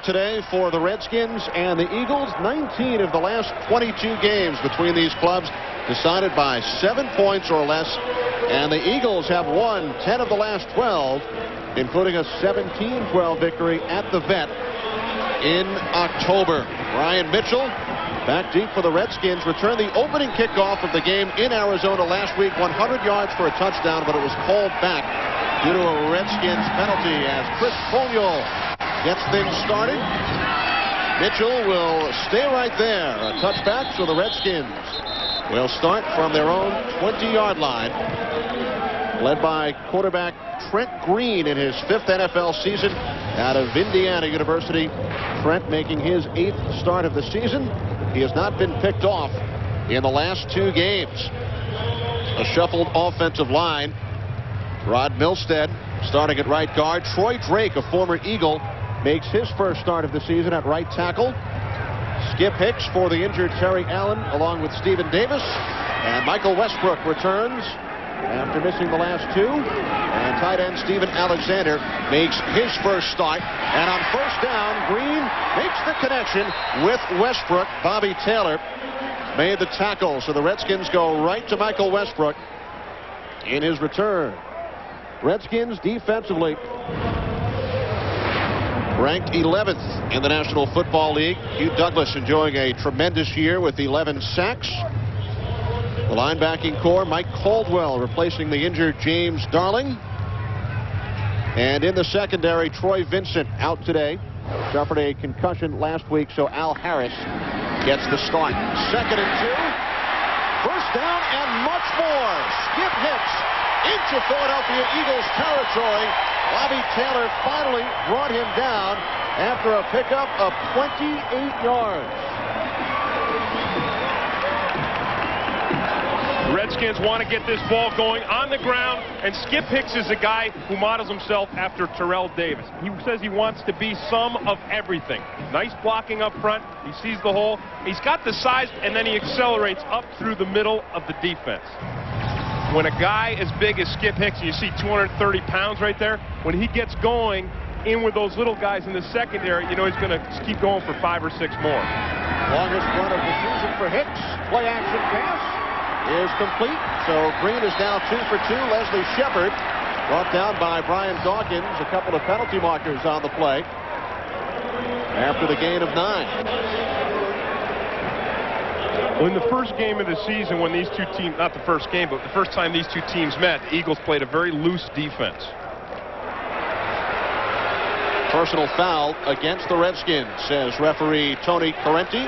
today for the Redskins and the Eagles. 19 of the last 22 games between these clubs decided by 7 points or less. And the Eagles have won 10 of the last 12, including a 17-12 victory at the Vet in October. Brian Mitchell, back deep for the Redskins, returned the opening kickoff of the game in Arizona last week. 100 yards for a touchdown, but it was called back due to a Redskins penalty as Chris Poniol gets things started. Mitchell will stay right there. A touchback, so the Redskins will start from their own 20-yard line, led by quarterback Trent Green in his 5th NFL season out of Indiana University. Trent making his 8th start of the season. He has not been picked off in the last 2 games. A shuffled offensive line. Rod Milstead starting at right guard. Troy Drake, a former Eagle, makes his first start of the season at right tackle. Skip Hicks for the injured Terry Allen along with Stephen Davis. And Michael Westbrook returns after missing the last 2. And tight end Steven Alexander makes his first start. And on first down, Green makes the connection with Westbrook. Bobby Taylor made the tackle. So the Redskins go right to Michael Westbrook in his return. Redskins defensively ranked 11th in the National Football League. Hugh Douglas enjoying a tremendous year with 11 sacks. The linebacking core, Mike Caldwell replacing the injured James Darling. And in the secondary, Troy Vincent out today. Suffered a concussion last week, so Al Harris gets the start. 2nd and 2. First down and much more. Skip Hicks into Philadelphia Eagles territory. Bobby Taylor finally brought him down after a pickup of 28 yards. The Redskins want to get this ball going on the ground, and Skip Hicks is a guy who models himself after Terrell Davis. He says he wants to be some of everything. Nice blocking up front. He sees the hole. He's got the size, and then he accelerates up through the middle of the defense. When a guy as big as Skip Hicks, and you see 230 pounds right there, when he gets going in with those little guys in the secondary, you know he's going to keep going for 5 or 6 more. Longest run of the season for Hicks. Play action pass is complete. So Green is now 2 for 2. Leslie Shepard brought down by Brian Dawkins. A couple of penalty markers on the play after the gain of 9. Well, in the first game of the season, when these two teams, not the first game, but the first time these two teams met, the Eagles played a very loose defense. Personal foul against the Redskins, says referee Tony Correnti.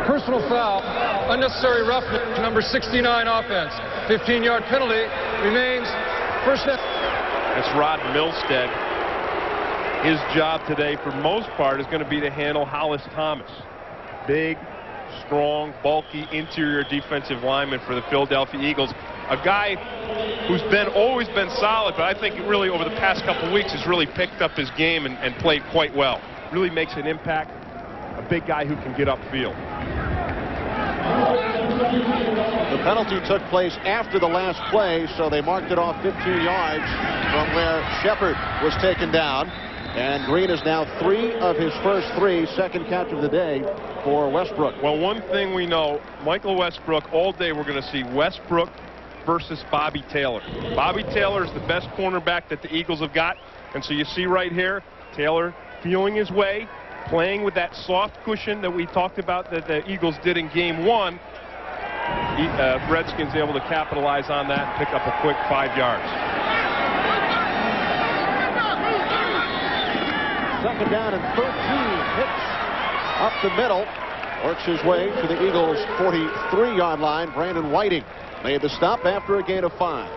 Personal foul, unnecessary roughness, number 69 offense. 15-yard penalty remains. First down. That's Rod Milstead. His job today, for most part, is going to be to handle Hollis Thomas. Big, strong, bulky interior defensive lineman for the Philadelphia Eagles. A guy who's always been solid, but I think really over the past couple of weeks has really picked up his game and played quite well. Really makes an impact. A big guy who can get upfield. The penalty took place after the last play, so they marked it off 15 yards from where Shepard was taken down. And Green is now 3 of his first 3, second catch of the day for Westbrook. Well, one thing we know, Michael Westbrook, all day we're going to see Westbrook versus Bobby Taylor. Bobby Taylor is the best cornerback that the Eagles have got. And so you see right here, Taylor feeling his way, playing with that soft cushion that we talked about that the Eagles did in game 1. Redskins able to capitalize on that, pick up a quick 5 yards. Second down and 13. Hicks up the middle, works his way to the Eagles' 43-yard line. Brandon Whiting made the stop after a gain of 5.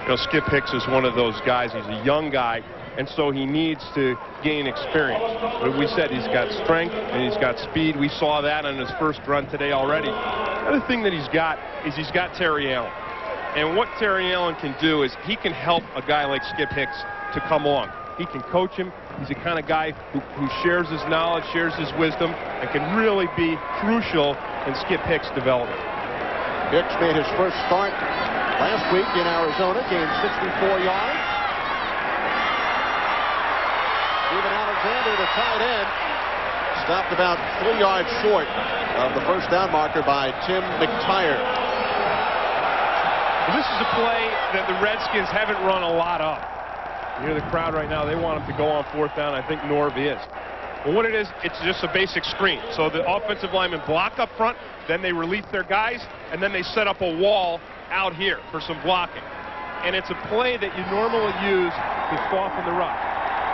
You know, Skip Hicks is one of those guys. He's a young guy, and so he needs to gain experience. But we said he's got strength and he's got speed. We saw that on his first run today already. The other thing that he's got is he's got Terry Allen. And what Terry Allen can do is he can help a guy like Skip Hicks to come along. He can coach him. He's the kind of guy who shares his knowledge, shares his wisdom, and can really be crucial in Skip Hicks' development. Hicks made his first start last week in Arizona, gained 64 yards. Steven Alexander, the tight end, stopped about 3 yards short of the first down marker by Tim McTire. This is a play that the Redskins haven't run a lot of. You hear the crowd right now. They want him to go on fourth down. I think Norv is. But what it is, it's just a basic screen. So the offensive linemen block up front, then they release their guys, and then they set up a wall out here for some blocking. And it's a play that you normally use to soften the run.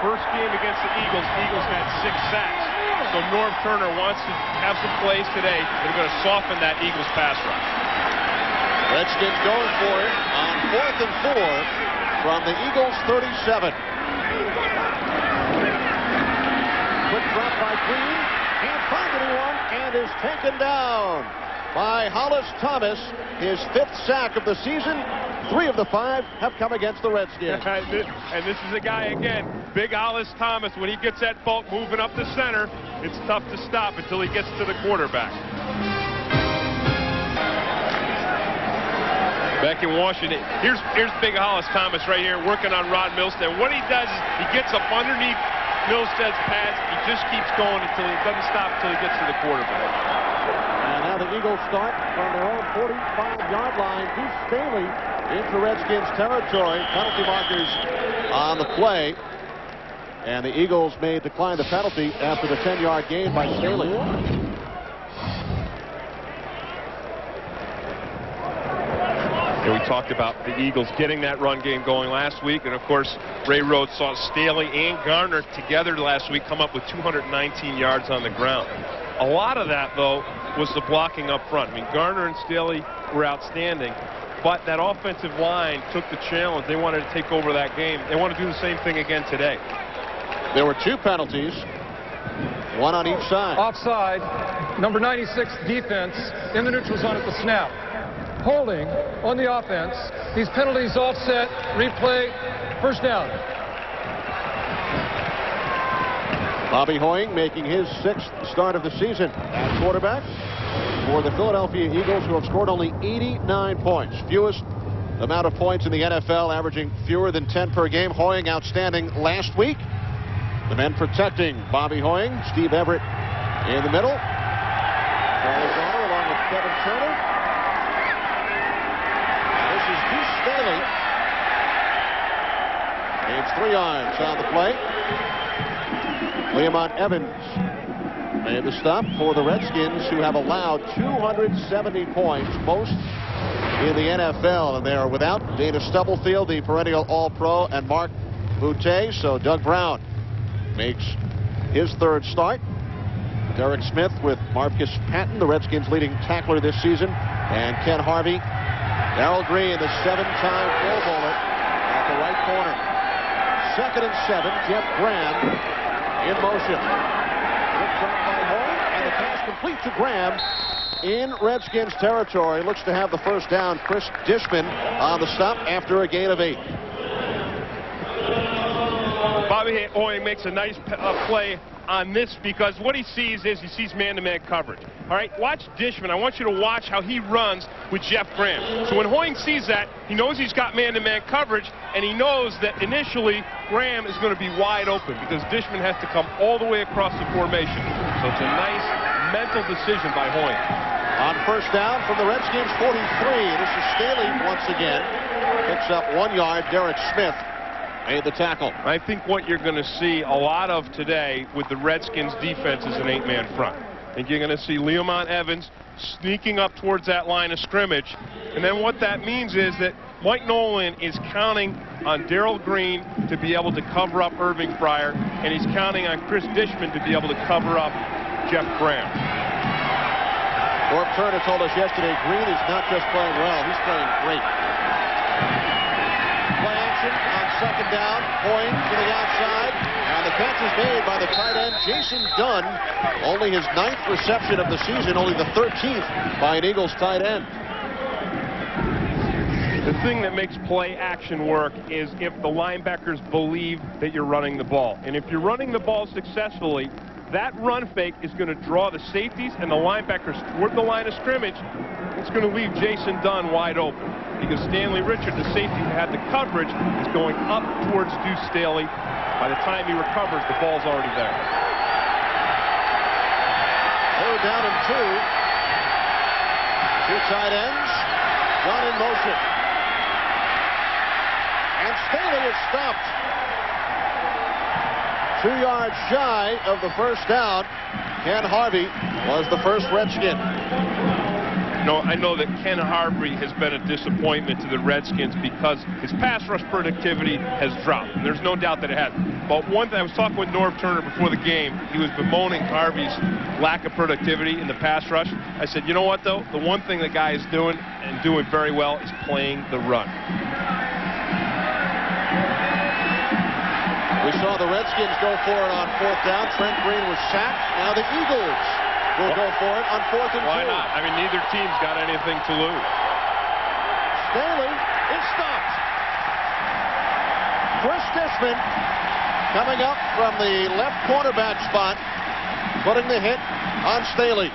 First game against the Eagles had 6 sacks. So Norv Turner wants to have some plays today that are going to soften that Eagles pass rush. Redskins going for it on 4th and 4 from the Eagles 37. Quick drop by Green. Can't find anyone and is taken down by Hollis Thomas. His 5th sack of the season. 3 of the 5 have come against the Redskins. And this is a guy, again, big Hollis Thomas. When he gets that bulk moving up the center, it's tough to stop until he gets to the quarterback. Back in Washington, here's big Hollis Thomas right here working on Rod Milstead. What he does is he gets up underneath Milstead's pads. He just keeps going until he doesn't stop until he gets to the quarterback. And now the Eagles start from their own 45-yard line. Deuce Staley into Redskins territory. Penalty markers on the play. And the Eagles may decline the penalty after the 10-yard gain by Staley. And we talked about the Eagles getting that run game going last week. And, of course, Ray Rhodes saw Staley and Garner together last week come up with 219 yards on the ground. A lot of that, though, was the blocking up front. I mean, Garner and Staley were outstanding. But that offensive line took the challenge. They wanted to take over that game. They want to do the same thing again today. There were 2 penalties, 1 on each side. Offside, number 96 defense in the neutral zone at the snap. Holding on the offense. These penalties offset, replay, first down. Bobby Hoying making his 6th start of the season at quarterback for the Philadelphia Eagles, who have scored only 89 points. Fewest amount of points in the NFL, averaging fewer than 10 per game. Hoying outstanding last week. The men protecting Bobby Hoying. Steve Everett in the middle. Charlie Garner along with Kevin Turner. Deuce Staley gains 3 yards on the play. Leamont Evans made the stop for the Redskins, who have allowed 270 points, most in the NFL, and they are without Dana Stubblefield, the perennial All-Pro, and Mark Boutte. So Doug Brown makes his 3rd start. Derek Smith with Marcus Patton, the Redskins' leading tackler this season, and Ken Harvey. Darrell Green, the 7-time Pro Bowler, at the right corner. 2nd and 7. Jeff Graham in motion. Good drop by Hoying, and the pass complete to Graham in Redskins territory. Looks to have the first down. Chris Dishman on the stop after a gain of 8. Bobby Hoying makes a nice play on this because what he sees is he sees man-to-man coverage. All right, watch Dishman. I want you to watch how he runs with Jeff Graham. So when Hoying sees that, he knows he's got man-to-man coverage, and he knows that initially Graham is going to be wide open because Dishman has to come all the way across the formation. So it's a nice mental decision by Hoying. On first down from the Redskins 43, this is Staley once again. Picks up 1 yard. Derek Smith made the tackle. I think what you're going to see a lot of today with the Redskins defense is an 8-man front. I think you're going to see Leamont Evans sneaking up towards that line of scrimmage. And then what that means is that Mike Nolan is counting on Darrell Green to be able to cover up Irving Fryer, and he's counting on Chris Dishman to be able to cover up Jeff Graham. Norv Turner told us yesterday Green is not just playing well, he's playing great. Play action on 2nd down. Hoying to the outside. And the catch is made by the tight end, Jason Dunn. Only his 9th reception of the season, only the 13th by an Eagles tight end. The thing that makes play action work is if the linebackers believe that you're running the ball. And if you're running the ball successfully, that run fake is going to draw the safeties and the linebackers toward the line of scrimmage. It's going to leave Jason Dunn wide open because Stanley Richard, the safety who had the coverage, is going up towards Deuce Staley. By the time he recovers, the ball's already there. Third down and 2. Two tight ends. Dunn in motion. And Staley is stopped. 2 yards shy of the first down. Ken Harvey was the first Redskin. No, I know that Ken Harvey has been a disappointment to the Redskins because his pass rush productivity has dropped. And there's no doubt that it has. But one thing, I was talking with Norv Turner before the game. He was bemoaning Harvey's lack of productivity in the pass rush. I said, you know what, though? The one thing the guy is doing, and doing very well, is playing the run. We saw the Redskins go for it on fourth down. Trent Green was sacked. Now the Eagles will go for it on 4th and 2. Why not? I mean, neither team's got anything to lose. Staley is stopped. Chris Dishman coming up from the left cornerback spot, putting the hit on Staley.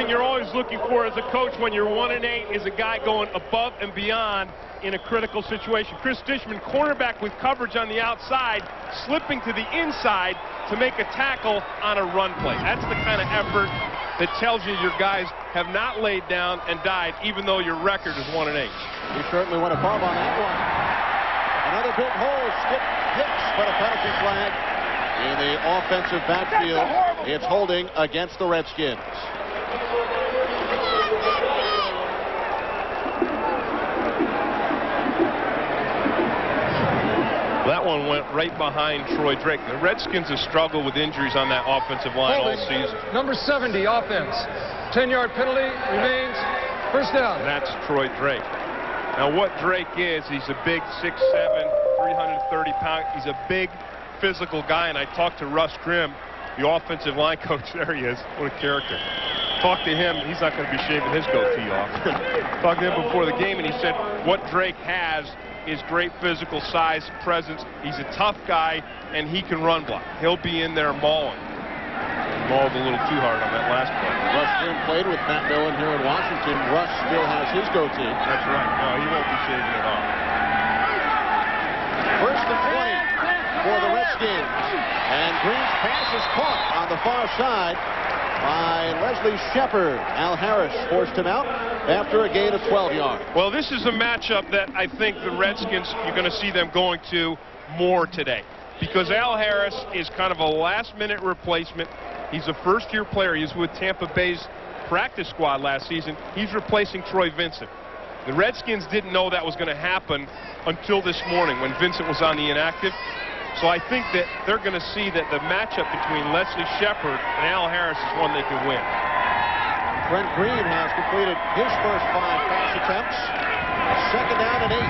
You're always looking for as a coach when you're 1-8 is a guy going above and beyond in a critical situation. Chris Dishman, cornerback with coverage on the outside, slipping to the inside to make a tackle on a run play. That's the kind of effort that tells you your guys have not laid down and died, even though your record is 1-8. We certainly want to pub on that one. Another big hole. Skip Hicks, but a penalty flag in the offensive backfield. It's holding against the Redskins. That one went right behind Troy Drake. The Redskins have struggled with injuries on that offensive line all season. Number 70, offense. 10-yard penalty remains. First down. And that's Troy Drake. Now what Drake is, he's a big 6'7", 330 pound. He's a big physical guy, and I talked to Russ Grimm, the offensive line coach. There he is. What a character. Talked to him. He's not going to be shaving his goatee off. Talked to him before the game, and he said what Drake has is great physical size, presence. He's a tough guy, and he can run block. He'll be in there mauling. Mauled a little too hard on that last play. Russ Grimm played with Matt Millen here in Washington. Russ still has his goatee. That's right. No, he won't be shaving it off. First and 20 for the Redskins. And Green's pass is caught on the far side by Leslie Shepard. Al Harris forced him out after a gain of 12 yards. Well, this is a matchup that I think the Redskins, you're going to see them going to more today. Because Al Harris is kind of a last-minute replacement. He's a first-year player. He was with Tampa Bay's practice squad last season. He's replacing Troy Vincent. The Redskins didn't know that was going to happen until this morning when Vincent was on the inactive. So I think that they're going to see that the matchup between Leslie Shepard and Al Harris is one they can win. Trent Green has completed his first 5 pass attempts. Second down and 8.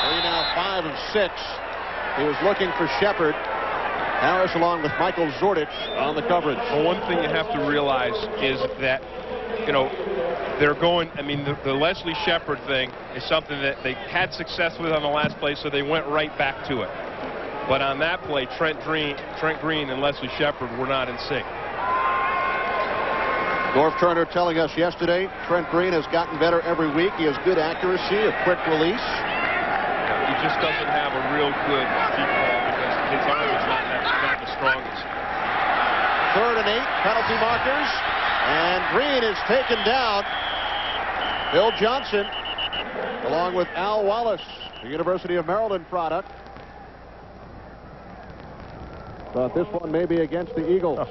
Three now 5 of 6. He was looking for Shepard. Harris along with Michael Zordich on the coverage. Well, one thing you have to realize is that, you know, they're going, I mean, the Leslie Shepard thing is something that they had success with on the last play, so they went right back to it. But on that play, Trent Green and Leslie Shepard were not in sync. Norv Turner telling us yesterday, Trent Green has gotten better every week. He has good accuracy, a quick release. He just doesn't have a real good deep ball because his arm is not the strongest. Third and 8, penalty markers. And Green is taken down. Bill Johnson, along with Al Wallace, the University of Maryland product. Thought this one may be against the Eagles. Oh,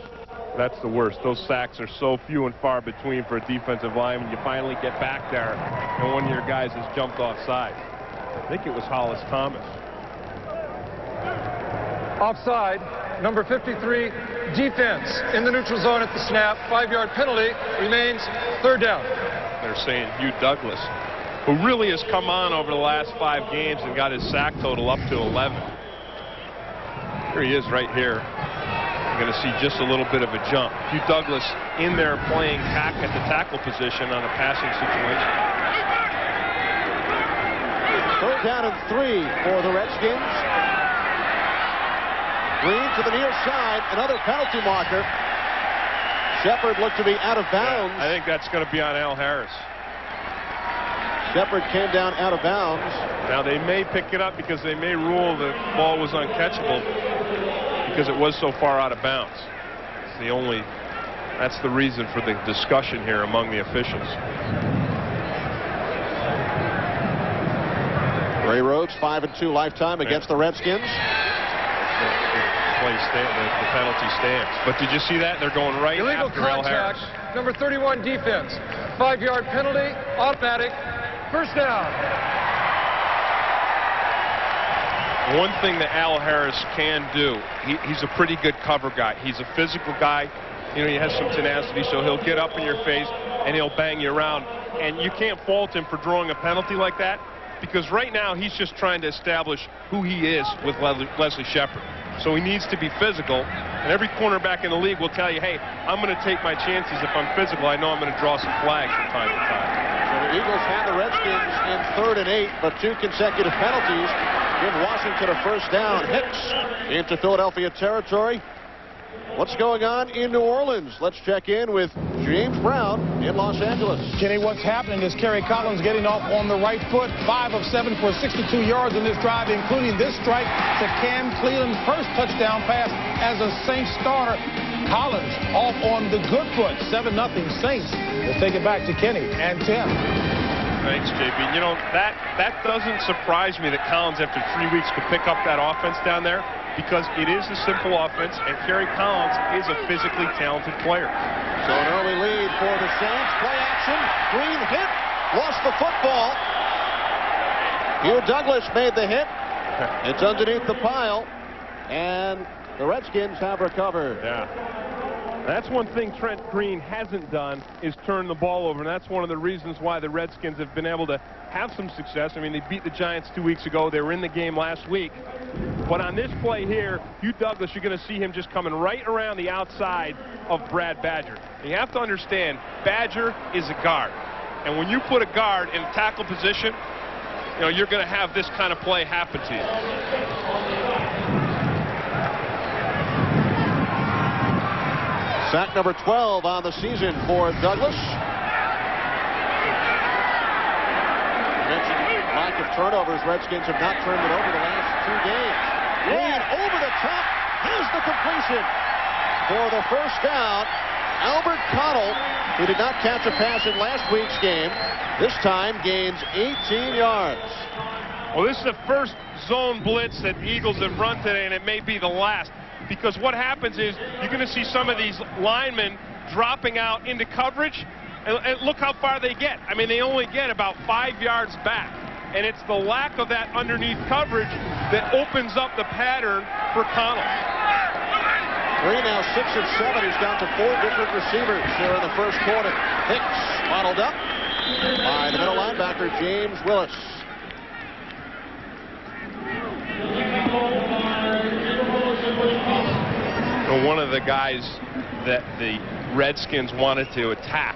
that's the worst. Those sacks are so few and far between for a defensive line when you finally get back there and one of your guys has jumped offside. I think it was Hollis Thomas. Offside, number 53, defense in the neutral zone at the snap. 5-yard penalty remains. Third down. They're saying Hugh Douglas, who really has come on over the last 5 games and got his sack total up to 11. Here he is right here. you're going to see just a little bit of a jump. Hugh Douglas in there playing tack at the tackle position on a passing situation. Third down and 3 for the Redskins. Green to the near side, another penalty marker. Shepard looked to be out of bounds. Yeah, I think that's going to be on Al Harris. Shepard came down out of bounds. Now they may pick it up because they may rule the ball was uncatchable because it was so far out of bounds. That's the reason for the discussion here among the officials. Ray Rhodes 5-2 lifetime against the Redskins. The penalty stands. But did you see that? They're going right illegal after Al contact. Harris. Number 31 defense. 5-yard penalty. Automatic. First down. One thing that Al Harris can do, he's a pretty good cover guy. He's a physical guy. You know, he has some tenacity, so he'll get up in your face and he'll bang you around. And you can't fault him for drawing a penalty like that, because right now he's just trying to establish who he is with Leslie Shepard. So he needs to be physical, and every cornerback in the league will tell you, hey, I'm going to take my chances. If I'm physical, I know I'm going to draw some flags from time to time. So the Eagles had the Redskins in 3rd and 8, but 2 consecutive penalties give Washington a first down. Hicks into Philadelphia territory. What's going on in New Orleans? Let's check in with James Brown in Los Angeles. Kenny, what's happening is Kerry Collins getting off on the right foot. 5 of 7 for 62 yards in this drive, including this strike to Cam Cleveland's first touchdown pass as a Saints starter. Collins off on the good foot. 7-0 Saints. We'll take it back to Kenny and Tim. Thanks, JB. You know, that doesn't surprise me that Collins, after 3 weeks, could pick up that offense down there, because it is a simple offense, and Kerry Collins is a physically talented player. So an early lead for the Saints. Play action. Green hit. Lost the football. Hugh Douglas made the hit. It's underneath the pile, and the Redskins have recovered. Yeah. That's one thing Trent Green hasn't done, is turn the ball over, and that's one of the reasons why the Redskins have been able to have some success. I mean, they beat the Giants 2 weeks ago. They were in the game last week. But on this play here, Hugh Douglas, you're going to see him just coming right around the outside of Brad Badger. And you have to understand, Badger is a guard. And when you put a guard in a tackle position, you know, you're going to have this kind of play happen to you. Sack number 12 on the season for Douglas. Mentioned lack of turnovers. Redskins have not turned it over the last 2 games. Green over the top, has the completion for the first down. Albert Connell, who did not catch a pass in last week's game, this time gains 18 yards. Well, this is the first zone blitz that the Eagles have run today, and it may be the last. Because what happens is you're going to see some of these linemen dropping out into coverage, and look how far they get. I mean, they only get about 5 yards back, and it's the lack of that underneath coverage that opens up the pattern for Connell. Green now 6 of 7. He's down to 4 different receivers here in the first quarter. Hicks bottled up by the middle linebacker, James Willis. Well, one of the guys that the Redskins wanted to attack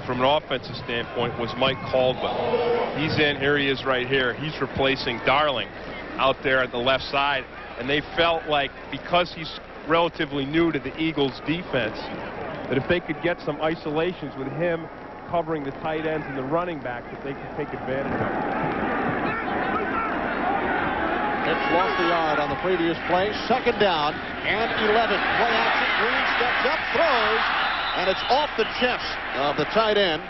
from an offensive standpoint was Mike Caldwell. He's in, here he is right here. He's replacing Darling out there at the left side. And they felt like, because he's relatively new to the Eagles defense, that if they could get some isolations with him covering the tight ends and the running back, that they could take advantage of it. Hicks lost the yard on the previous play. Second down and 11. Play action. Green steps up, throws, and it's off the chest of the tight end.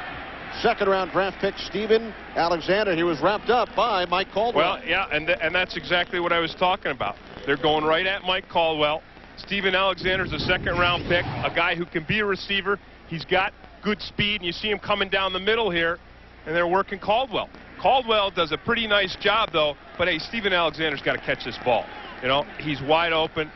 Second-round draft pick Steven Alexander. He was wrapped up by Mike Caldwell. Well, yeah, and that's exactly what I was talking about. They're going right at Mike Caldwell. Steven Alexander's a second-round pick, a guy who can be a receiver. He's got good speed, and you see him coming down the middle here, and they're working Caldwell. Caldwell does a pretty nice job, though, but hey, Steven Alexander's got to catch this ball. You know, he's wide open,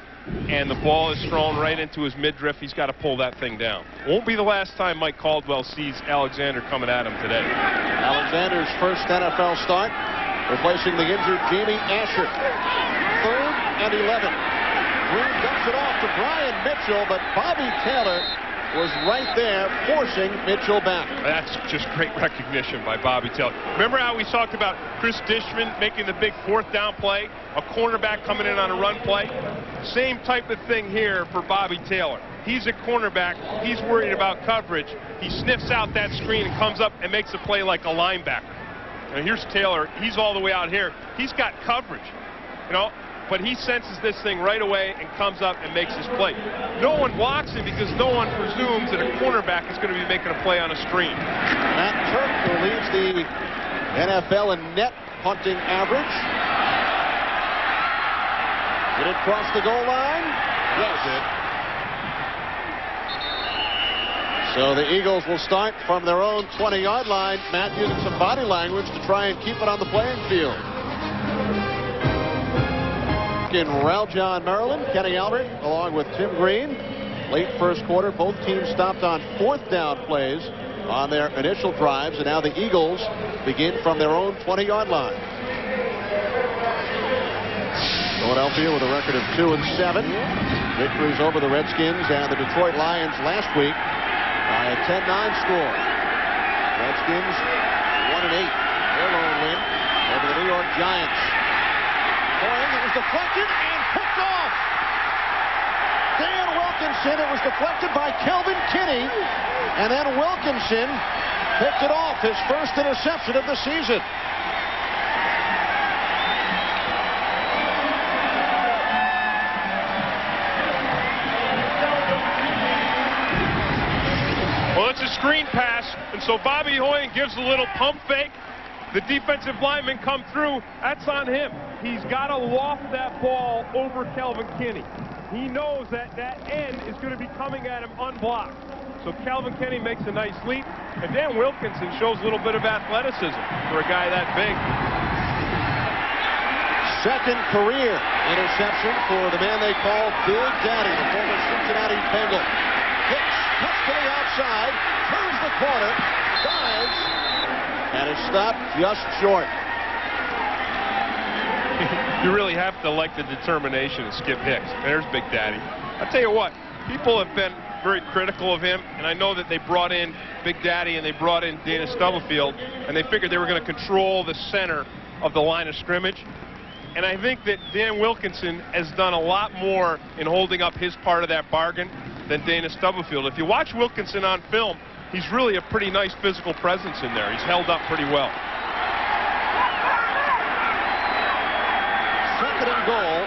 and the ball is thrown right into his midriff. He's got to pull that thing down. Won't be the last time Mike Caldwell sees Alexander coming at him today. Alexander's first NFL start, replacing the injured Jamie Asher. 3rd and 11. Green dumps it off to Brian Mitchell, but Bobby Taylor was right there forcing Mitchell back. That's just great recognition by Bobby Taylor. Remember how we talked about Chris Dishman making the big 4th down play? A cornerback coming in on a run play? Same type of thing here for Bobby Taylor. He's a cornerback. He's worried about coverage. He sniffs out that screen and comes up and makes a play like a linebacker. And here's Taylor. He's all the way out here. He's got coverage, you know, but he senses this thing right away and comes up and makes his play. No one blocks him because no one presumes that a cornerback is going to be making a play on a screen. Matt Turk, who leads the NFL in net punting average. Did it cross the goal line? Yes, it did. So the Eagles will start from their own 20-yard line. Matt using some body language to try and keep it on the playing field. In Raljohn, Maryland, Kenny Albert along with Tim Green. Late first quarter, both teams stopped on 4th down plays on their initial drives, and now the Eagles begin from their own 20-yard line. Philadelphia with a record of 2-7. Victories over the Redskins and the Detroit Lions last week by a 10-9 score. Redskins 1-8. Their lone win over the New York Giants. It was deflected and picked off. Dan Wilkinson, it was deflected by Kelvin Kinney, and then Wilkinson picked it off, his first interception of the season. Well, it's a screen pass, and so Bobby Hoyen gives a little pump fake. The defensive linemen come through. That's on him. He's got to loft that ball over Kelvin Kinney. He knows that that end is going to be coming at him unblocked. So Kelvin Kinney makes a nice leap, and Dan Wilkinson shows a little bit of athleticism for a guy that big. Second career interception for the man they call Big Daddy, the former Cincinnati Bengal. Hicks cuts to the outside, turns the corner, dives, and is stopped just short. You really have to like the determination of Skip Hicks. There's Big Daddy. I'll tell you what, people have been very critical of him, and I know that they brought in Big Daddy and they brought in Dana Stubblefield, and they figured they were going to control the center of the line of scrimmage. And I think that Dan Wilkinson has done a lot more in holding up his part of that bargain than Dana Stubblefield. If you watch Wilkinson on film, he's really a pretty nice physical presence in there. He's held up pretty well. Second and goal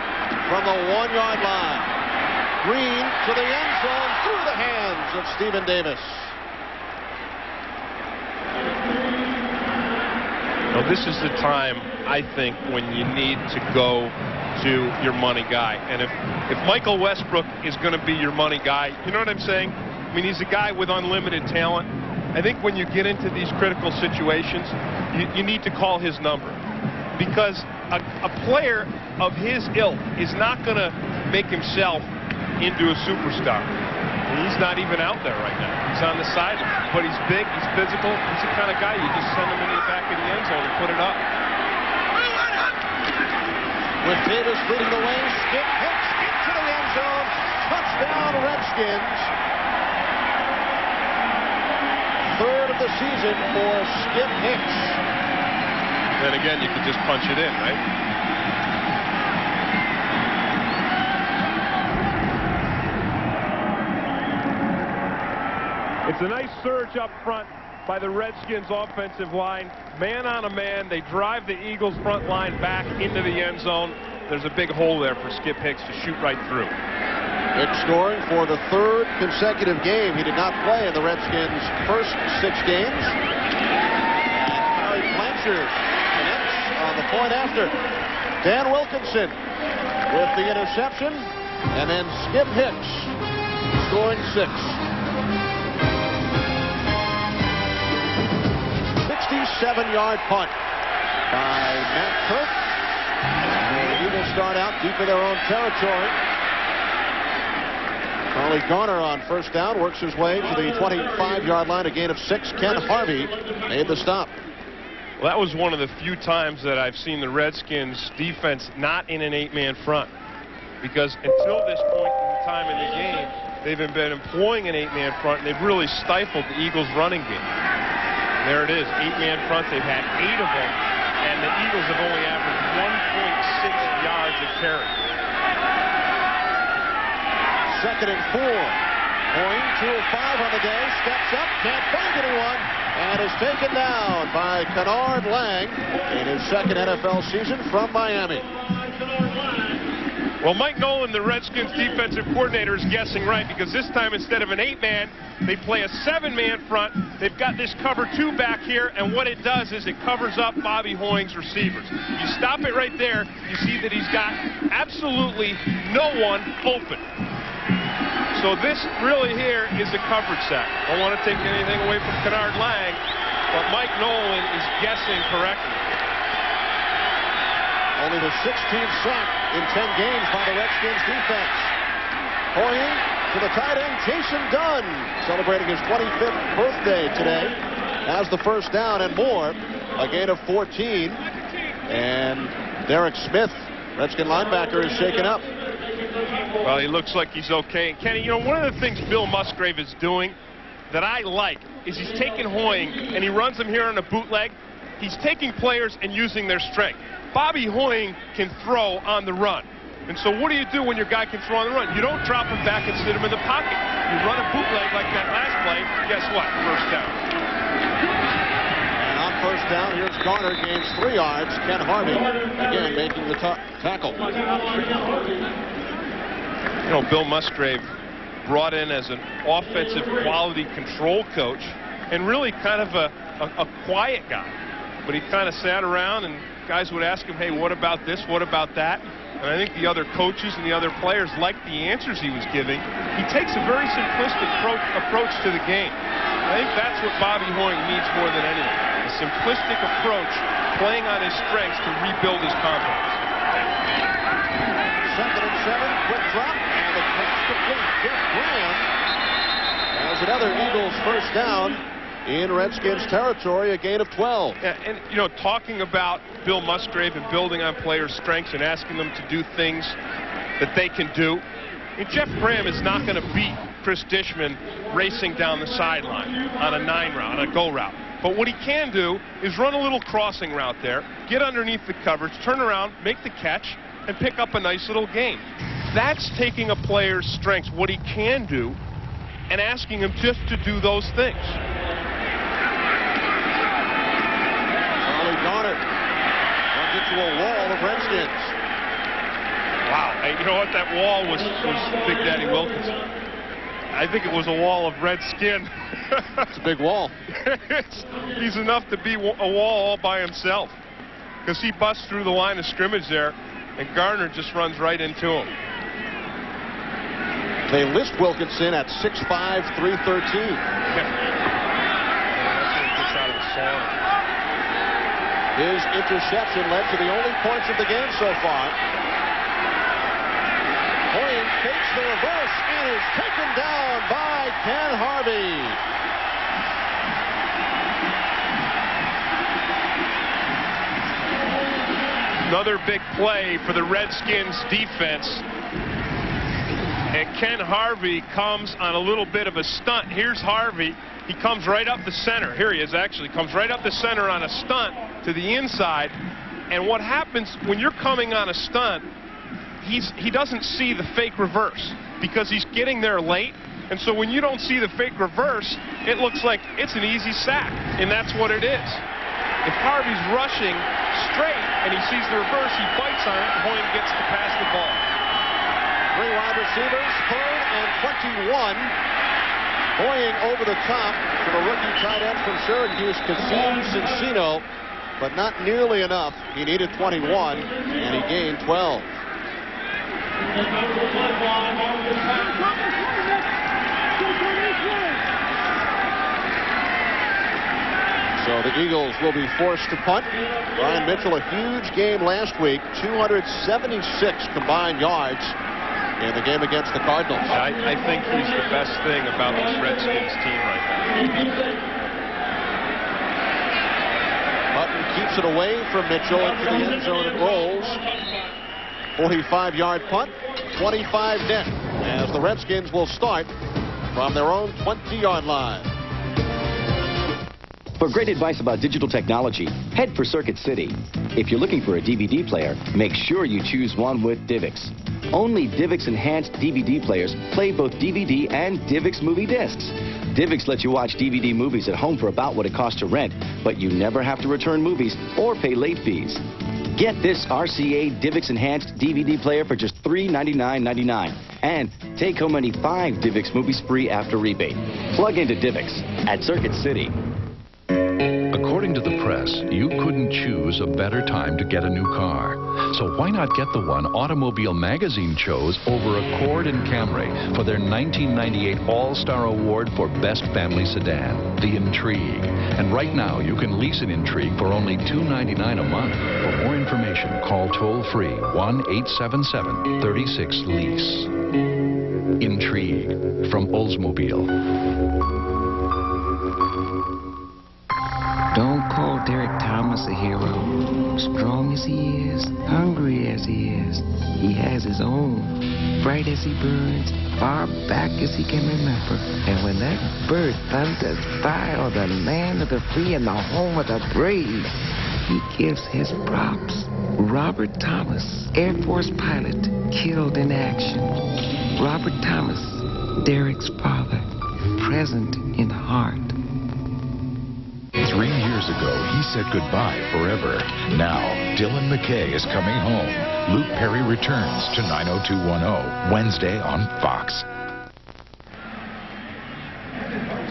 from the 1-yard line. Green to the end zone through the hands of Stephen Davis. Well, this is the time, I think, when you need to go to your money guy. And if Michael Westbrook is going to be your money guy, you know what I'm saying? I mean, he's a guy with unlimited talent. I think when you get into these critical situations, you need to call his number. Because a player of his ilk is not going to make himself into a superstar. He's not even out there right now. He's on the sideline. But he's big, he's physical. He's the kind of guy you just send him into the back of the end zone and put it up. With Davis leading the way, Skip Hicks into the end zone. Touchdown, Redskins. Third of the season for Skip Hicks. Then again, you could just punch it in, right? It's a nice surge up front by the Redskins offensive line. Man on a man, they drive the Eagles front line back into the end zone. There's a big hole there for Skip Hicks to shoot right through. Hicks scoring for the third consecutive game. He did not play in the Redskins' first 6 games. And Harry Blanchard connects on the point after. Dan Wilkinson with the interception, and then Skip Hicks scoring 6. 67-yard punt by Matt Turk. The Eagles start out deep in their own territory. Charlie Garner on first down works his way to the 25-yard line, a gain of 6. Ken Harvey made the stop. Well, that was one of the few times that I've seen the Redskins defense not in an 8-man front. because until this point in time in the game, they've been employing an 8-man front, and they've really stifled the Eagles' running game. And there it is, 8-man front. They've had 8 of them, and the Eagles have only averaged 1.6 yards a carry. 2nd and 4. Hoying, 2:05 on the day, steps up, can't find anyone, and is taken down by Kennard Lang in his 2nd NFL season from Miami. Well, Mike Nolan, the Redskins defensive coordinator, is guessing right, because this time instead of an 8-man, they play a 7-man front. They've got this cover 2 back here, and what it does is it covers up Bobby Hoying's receivers. You stop it right there, you see that he's got absolutely no one open. So this really here is a coverage sack. Don't want to take anything away from Kennard Lang, but Mike Nolan is guessing correctly. Only the 16th sack in 10 games by the Redskins defense. Hoying to the tight end, Jason Dunn, celebrating his 25th birthday today. Has the first down and more. A gain of 14. And Derek Smith, Redskin linebacker, is shaken up. Well, he looks like he's okay. And Kenny, you know, one of the things Bill Musgrave is doing that I like is he's taking Hoying and he runs him here on a bootleg. He's taking players and using their strength. Bobby Hoying can throw on the run. And so what do you do when your guy can throw on the run? You don't drop him back and sit him in the pocket. You run a bootleg like that last play, guess what? First down. And on first down, here's Garner, gains 3 yards. Ken Harvey, again, making the tackle. You know, Bill Musgrave brought in as an offensive quality control coach and really kind of a quiet guy. But he kind of sat around and guys would ask him, hey, what about this? What about that? And I think the other coaches and the other players liked the answers he was giving. He takes a very simplistic approach to the game. I think that's what Bobby Hoying needs more than anything. A simplistic approach, playing on his strengths to rebuild his confidence. 2nd and 7, quick drop, and the pass complete. Jeff Graham has another Eagles first down in Redskins territory, a gain of 12. Yeah, and, you know, talking about Bill Musgrave and building on players' strengths and asking them to do things that they can do. I mean, Jeff Graham is not going to beat Chris Dishman racing down the sideline on a 9 route, on a go route. But what he can do is run a little crossing route there, get underneath the coverage, turn around, make the catch, and pick up a nice little gain. That's taking a player's strengths, what he can do, and asking him just to do those things. Garner runs into a wall of Redskins. Wow, hey, you know what? That wall was Big Daddy Wilkinson. I think it was a wall of red skin. It's a big wall. He's enough to be a wall all by himself, because he busts through the line of scrimmage there, and Garner just runs right into him. They list Wilkinson at 6'5", 313. That's when he gets out of the sauna. His interception led to the only points of the game so far. Hoying fakes the reverse and is taken down by Ken Harvey. Another big play for the Redskins defense. And Ken Harvey comes on a little bit of a stunt. Here's Harvey. He comes right up the center. Here he is, actually. Comes right up the center on a stunt to the inside. And what happens when you're coming on a stunt, he doesn't see the fake reverse because he's getting there late. And so when you don't see the fake reverse, it looks like it's an easy sack. And that's what it is. If Harvey's rushing straight and he sees the reverse, he bites on it, and Hoying gets to pass the ball. 3 wide receivers, 3rd and 21. Hoying over the top to the rookie tight end from Syracuse, Kasim Cincino, but not nearly enough. He needed 21, and he gained 12. So the Eagles will be forced to punt. Brian Mitchell, a huge game last week, 276 combined yards in the game against the Cardinals. I think he's the best thing about this Redskins team right now. Hutton keeps it away from Mitchell into the end zone and rolls. 45-yard punt, 25 net, as the Redskins will start from their own 20-yard line. For great advice about digital technology, head for Circuit City. If you're looking for a DVD player, make sure you choose one with DivX. Only DivX enhanced DVD players play both DVD and DivX movie discs. DivX lets you watch DVD movies at home for about what it costs to rent, but you never have to return movies or pay late fees. Get this RCA DivX enhanced DVD player for just $399.99 and take home any 5 DivX movies free after rebate. Plug into DivX at Circuit City. According to the press, you couldn't choose a better time to get a new car. So why not get the one Automobile Magazine chose over Accord and Camry for their 1998 All-Star Award for Best Family Sedan, the Intrigue. And right now, you can lease an Intrigue for only $299 a month. For more information, call toll-free 1-877-36-LEASE. Intrigue from Oldsmobile. Don't call Derek Thomas a hero. Strong as he is, hungry as he is, he has his own. Bright as he burns, far back as he can remember. And when that bird thunders by on the land of the free and the home of the brave, he gives his props. Robert Thomas, Air Force pilot, killed in action. Robert Thomas, Derek's father, present in heart. 3 years ago, he said goodbye forever. Now, Dylan McKay is coming home. Luke Perry returns to 90210, Wednesday on Fox.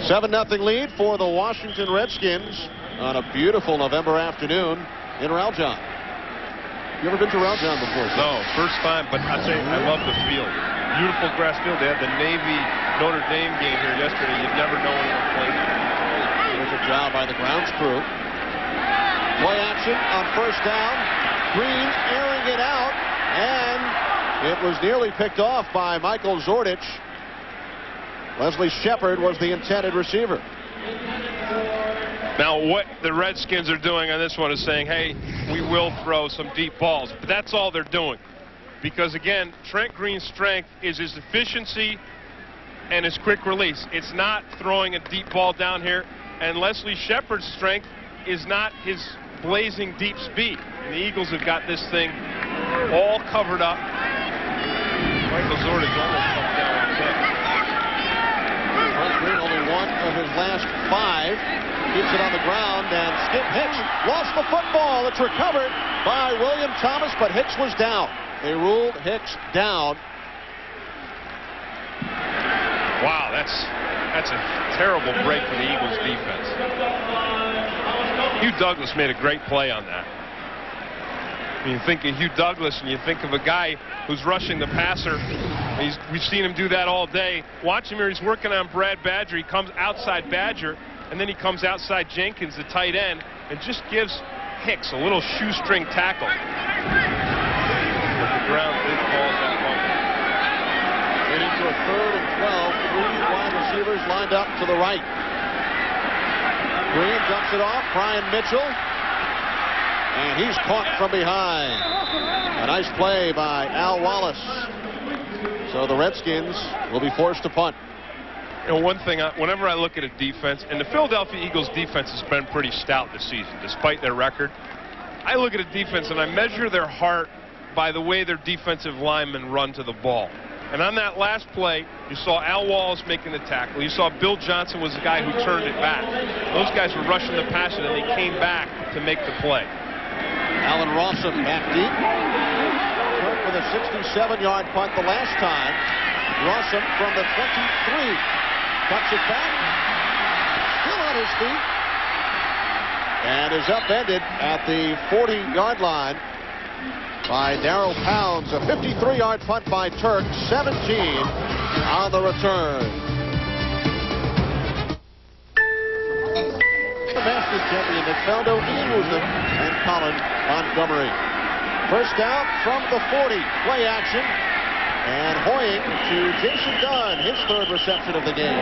7-0 lead for the Washington Redskins on a beautiful November afternoon in Raljohn. You ever been to Raljohn before? Sir? No, first time, but I say I love the field. Beautiful grass field. They had the Navy Notre Dame game here yesterday. You'd never know anyone played. Good job by the grounds crew. Play action on first down. Green airing it out, and it was nearly picked off by Michael Zordich. Leslie Shepard was the intended receiver. Now, what the Redskins are doing on this one is saying, hey, we will throw some deep balls. But that's all they're doing. Because, again, Trent Green's strength is his efficiency and his quick release. It's not throwing a deep ball down here. And Leslie Shepard's strength is not his blazing deep speed. And the Eagles have got this thing all covered up. Michael Zordich almost comes down on his head. Green only one of his last 5. Keeps it on the ground, and Skip Hicks lost the football. It's recovered by William Thomas, but Hicks was down. They ruled Hicks down. Wow, that's a terrible break for the Eagles defense. Hugh Douglas made a great play on that. You think of Hugh Douglas and you think of a guy who's rushing the passer. We've seen him do that all day. Watch him here. He's working on Brad Badger. He comes outside Badger, and then he comes outside Jenkins, the tight end, and just gives Hicks a little shoestring tackle. But the ground big balls that moment. Leading to a 3rd and 12. 3 wide receivers lined up to the right. Green dumps it off. Brian Mitchell. And he's caught from behind. A nice play by Al Wallace. So the Redskins will be forced to punt. You know, one thing, whenever I look at a defense, and the Philadelphia Eagles defense has been pretty stout this season, despite their record. I look at a defense and I measure their heart by the way their defensive linemen run to the ball. And on that last play, you saw Al Wallace making the tackle. You saw Bill Johnson was the guy who turned it back. Those guys were rushing the passer, and they came back to make the play. Allen Rawson back deep. Kirk with a 67-yard punt the last time. Rawson from the 23. Cuts it back. Still on his feet. And is upended at the 40-yard line by Darrell Pounds. A 53-yard punt by Turk. 17 on the return. The Masters champion Nick Faldo, Ian Woosnam, and Colin Montgomery. First down from the 40. Play action. And Hoying to Jason Dunn, his 3rd reception of the game.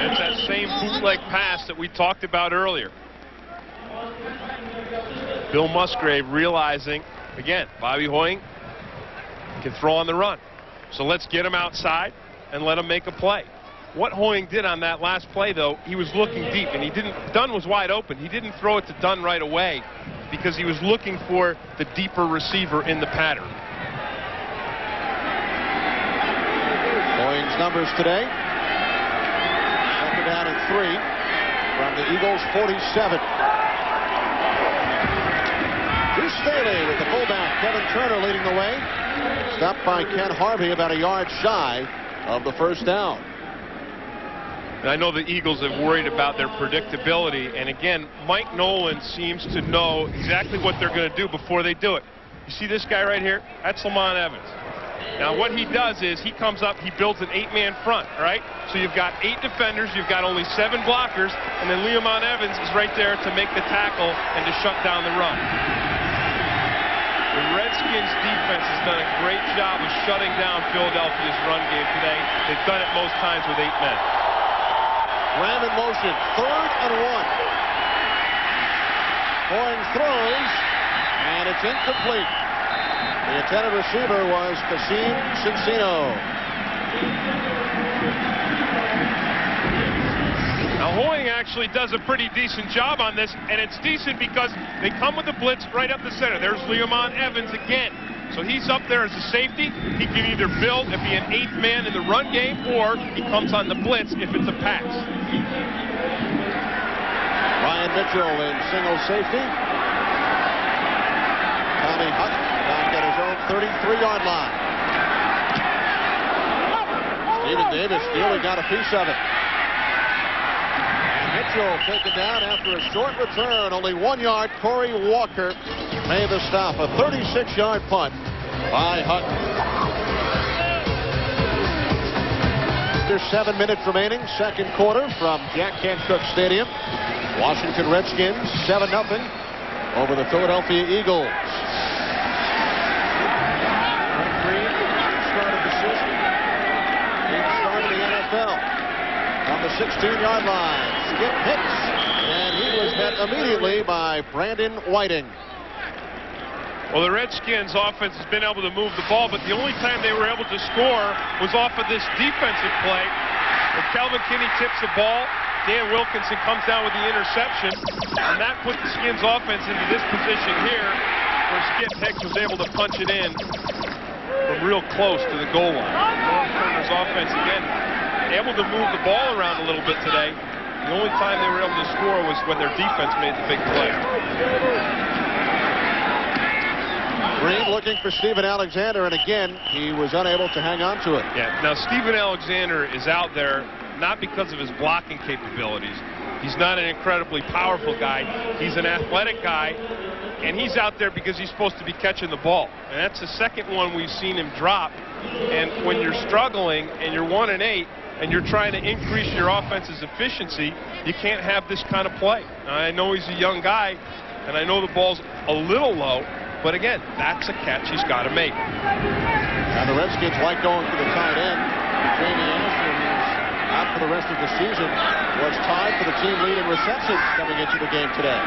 It's that same bootleg pass that we talked about earlier. Bill Musgrave realizing, again, Bobby Hoying can throw on the run. So let's get him outside and let him make a play. What Hoying did on that last play, though, he was looking deep, and Dunn was wide open. He didn't throw it to Dunn right away because he was looking for the deeper receiver in the pattern. Hoying's numbers today. Second down and 3 from the Eagles' 47. Bruce Staley with the fullback, Kevin Turner leading the way. Stopped by Ken Harvey about a yard shy of the first down. And I know the Eagles have worried about their predictability. And again, Mike Nolan seems to know exactly what they're going to do before they do it. You see this guy right here? That's Lamont Evans. Now what he does is he comes up, he builds an 8-man front, right? So you've got 8 defenders, you've got only 7 blockers, and then Lamont Evans is right there to make the tackle and to shut down the run. The Redskins defense has done a great job of shutting down Philadelphia's run game today. They've done it most times with 8 men. Ram in motion, 3rd and 1. Hoying throws, and it's incomplete. The intended receiver was Kasim Cincino. Now Hoying actually does a pretty decent job on this, and it's decent because they come with the blitz right up the center. There's Lamont Evans again. So he's up there as a safety. He can either build and be an 8th man in the run game, or he comes on the blitz if it's a pass. Ryan Mitchell in single safety. Tommy Hutt back at his own 33-yard line. Stephen Davis nearly got a piece of it. And Mitchell taken down after a short return. Only 1 yard. Corey Walker made the stop. A 36-yard punt by Hutt. There's 7 minutes remaining. Second quarter from Jack Kent Cooke Stadium. Washington Redskins 7-0 over the Philadelphia Eagles. Trent Green started the season. He started the NFL on the 16-yard line. Skip Hicks, and he was met immediately by Brandon Whiting. Well, the Redskins offense has been able to move the ball, but the only time they were able to score was off of this defensive play. When Calvin Kinney tips the ball, Dan Wilkinson comes down with the interception, and that put the Skins offense into this position here, where Skip Hicks was able to punch it in from real close to the goal line. Norm Turner's offense, again, able to move the ball around a little bit today. The only time they were able to score was when their defense made the big play. Green looking for Stephen Alexander, and again, he was unable to hang on to it. Yeah, now Stephen Alexander is out there not because of his blocking capabilities. He's not an incredibly powerful guy. He's an athletic guy, and he's out there because he's supposed to be catching the ball. And that's the second one we've seen him drop. And when you're struggling and you're 1-8 and you're trying to increase your offense's efficiency, you can't have this kind of play. Now, I know he's a young guy, and I know the ball's a little low, but again, that's a catch he's got to make. Now the Redskins like going for the tight end. Jamie Asher, who's out for the rest of the season, was tied for the team lead in receptions coming into the game today.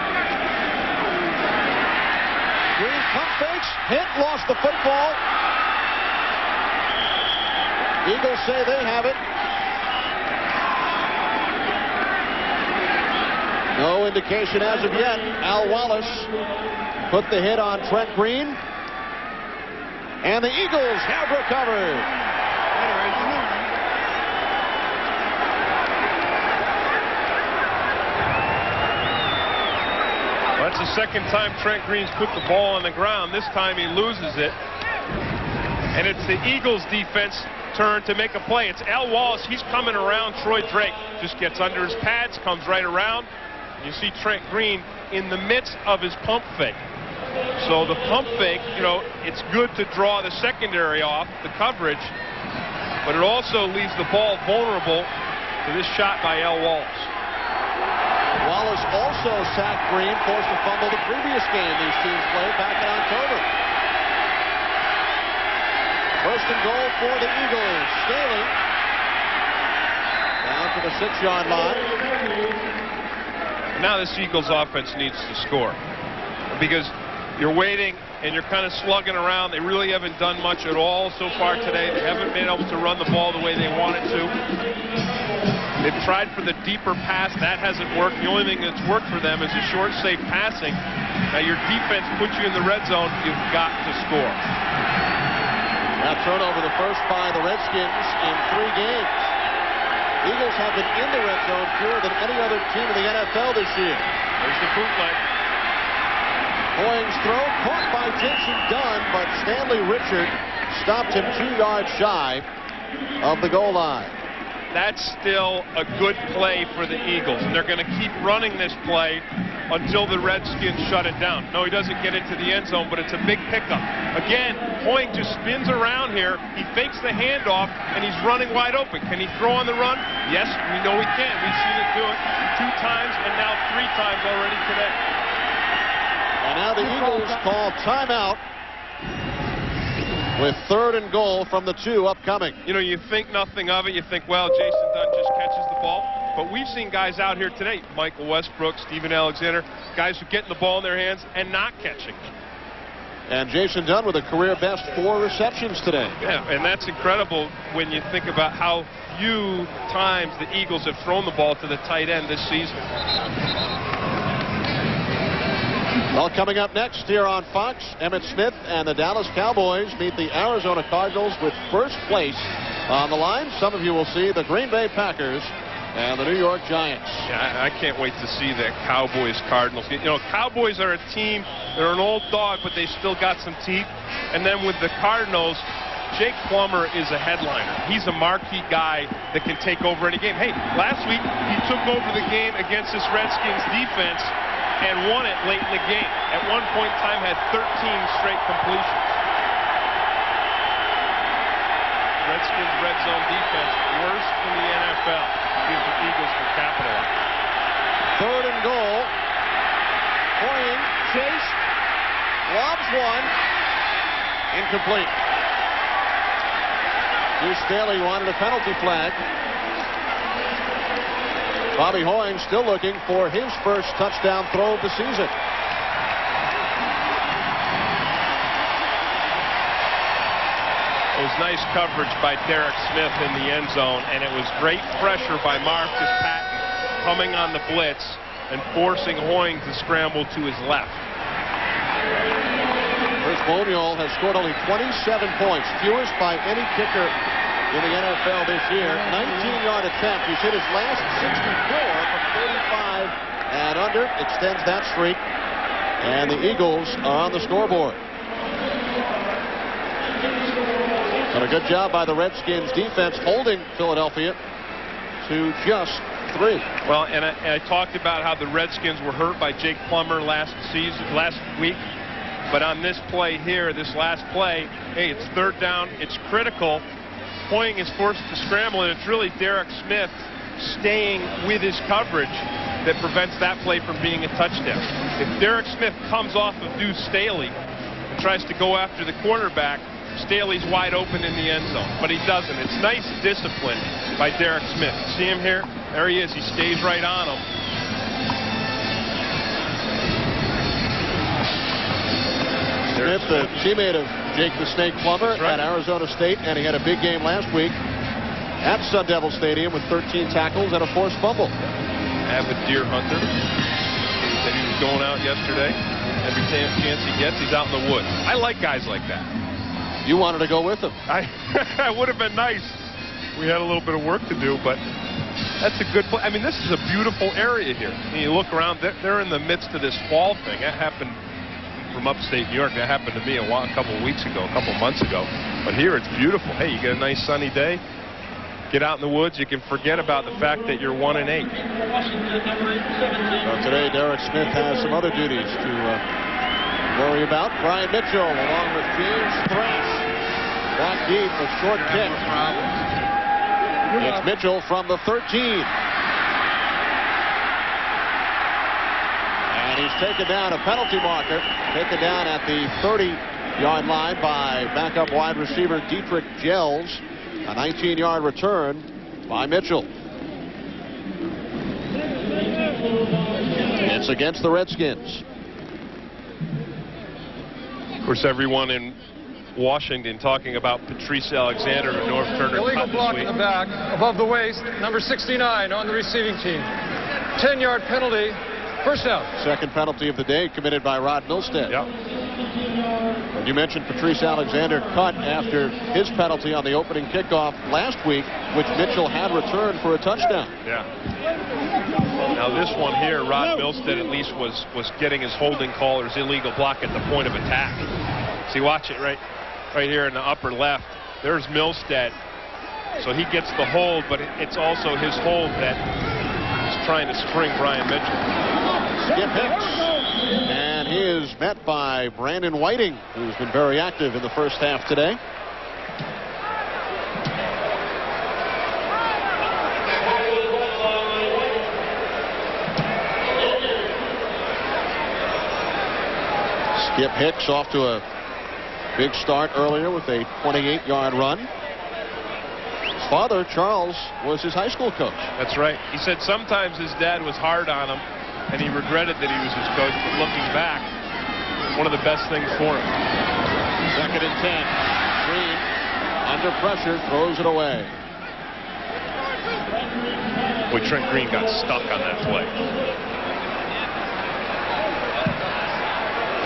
Green pump fakes, hit, lost the football. Eagles say they have it. No indication as of yet. Al Wallace put the hit on Trent Green. And the Eagles have recovered. Well, that's the second time Trent Green's put the ball on the ground. This time he loses it. And it's the Eagles defense turn to make a play. It's Al Wallace. He's coming around Troy Drake. Just gets under his pads, comes right around. You see Trent Green in the midst of his pump fake. So the pump fake, you know, it's good to draw the secondary off, the coverage, but it also leaves the ball vulnerable to this shot by Al Wallace. Wallace also sacked Green, forced a fumble the previous game these teams played back in October. First and goal for the Eagles. Staley down to the 6-yard line. Now this Eagles offense needs to score, because you're waiting and you're kind of slugging around. They really haven't done much at all so far today. They haven't been able to run the ball the way they wanted to. They've tried for the deeper pass. That hasn't worked. The only thing that's worked for them is a short, safe passing. Now, your defense puts you in the red zone. You've got to score. That turnover, the first by the Redskins in 3 games. Eagles have been in the red zone fewer than any other team in the NFL this year. There's the bootleg. Hoying's throw caught by Jason Dunn, but Stanley Richard stopped him 2 yards shy of the goal line. That's still a good play for the Eagles, and they're going to keep running this play until the Redskins shut it down. No, he doesn't get into the end zone, but it's a big pickup. Again, Hoying just spins around here. He fakes the handoff, and he's running wide open. Can he throw on the run? Yes, we know he can. We've seen it do it 2 times and now 3 times already today. And now the Eagles call timeout with 3rd and goal from the 2 upcoming. You know, you think nothing of it. You think, well, Jason Dunn just catches the ball. But we've seen guys out here today, Michael Westbrook, Steven Alexander, guys who get the ball in their hands and not catching. And Jason Dunn with a career best 4 receptions today. Yeah, and that's incredible when you think about how few times the Eagles have thrown the ball to the tight end this season. Well, coming up next here on Fox, Emmitt Smith and the Dallas Cowboys meet the Arizona Cardinals with first place on the line. Some of you will see the Green Bay Packers and the New York Giants. Yeah, I can't wait to see the Cowboys-Cardinals. You know, Cowboys are a team, they're an old dog, but they still got some teeth. And then with the Cardinals, Jake Plummer is a headliner. He's a marquee guy that can take over any game. Hey, last week he took over the game against this Redskins defense and won it late in the game. At one point in time, had 13 straight completions. Redskins red zone defense, worst in the NFL. Gives the Eagles to capitalize. 3rd and goal. Hoying, chase, lobs one, incomplete. Deuce Staley wanted a penalty flag. Bobby Hoying still looking for his first touchdown throw of the season. It was nice coverage by Derek Smith in the end zone, and it was great pressure by Marcus Patton coming on the blitz and forcing Hoying to scramble to his left. Chris Boniol has scored only 27 points, fewest by any kicker in the NFL this year. 19-yard attempt. He's hit his last 64 from 35 and under. Extends that streak. And the Eagles are on the scoreboard. But a good job by the Redskins defense holding Philadelphia to just 3. Well, and I talked about how the Redskins were hurt by Jake Plummer last week. But on this play here, this last play, hey, it's 3rd down. It's critical. Hoying is forced to scramble, and it's really Derek Smith staying with his coverage that prevents that play from being a touchdown. If Derek Smith comes off of Deuce Staley and tries to go after the quarterback, Staley's wide open in the end zone, but he doesn't. It's nice discipline by Derek Smith. See him here? There he is. He stays right on him. Smith, the teammate of Jake the Snake Plummer right. at Arizona State, and he had a big game last week at Sun Devil Stadium with 13 tackles and a forced fumble. Avid deer hunter. Said he was going out yesterday. Every chance he gets, he's out in the woods. I like guys like that. You wanted to go with him. It would have been nice. We had a little bit of work to do, but that's a good play. I mean, this is a beautiful area here. And you look around, they're in the midst of this fall thing. That happened from upstate New York. That happened to me a couple of weeks ago, a couple months ago. But here it's beautiful. Hey, you get a nice sunny day. Get out in the woods. You can forget about the fact that you're 1-8. Well, today, Derek Smith has some other duties to worry about. Brian Mitchell along with James Thrash. Back deep, a short kick. It's Mitchell from the 13. And he's taken down, a penalty marker, taken down at the 30-yard line by backup wide receiver Dietrich Gels. A 19-yard return by Mitchell. It's against the Redskins. course, everyone in Washington talking about Patrice Alexander, who Norv Turner Illegal cut block this in week. the back, above the waist, number 69 on the receiving team. 10-yard penalty, first down. Second penalty of the day committed by Rod Milstead. Yep. And you mentioned Patrice Alexander cut after his penalty on the opening kickoff last week, which Mitchell had returned for a touchdown. Yeah. Now this one here, Rod Milstead at least was getting his holding call or his illegal block at the point of attack. See, watch it right here in the upper left. There's Milstead. So he gets the hold, but it's also his hold that is trying to spring Brian Mitchell. Skip Hicks. And he is met by Brandon Whiting, who's been very active in the first half today. Skip Hicks off to a big start earlier with a 28-yard run. His father, Charles, was his high school coach. That's right. He said sometimes his dad was hard on him, and he regretted that he was his coach, but looking back, one of the best things for him. Second and 10. Green, under pressure, throws it away. Boy, Trent Green got stuck on that play.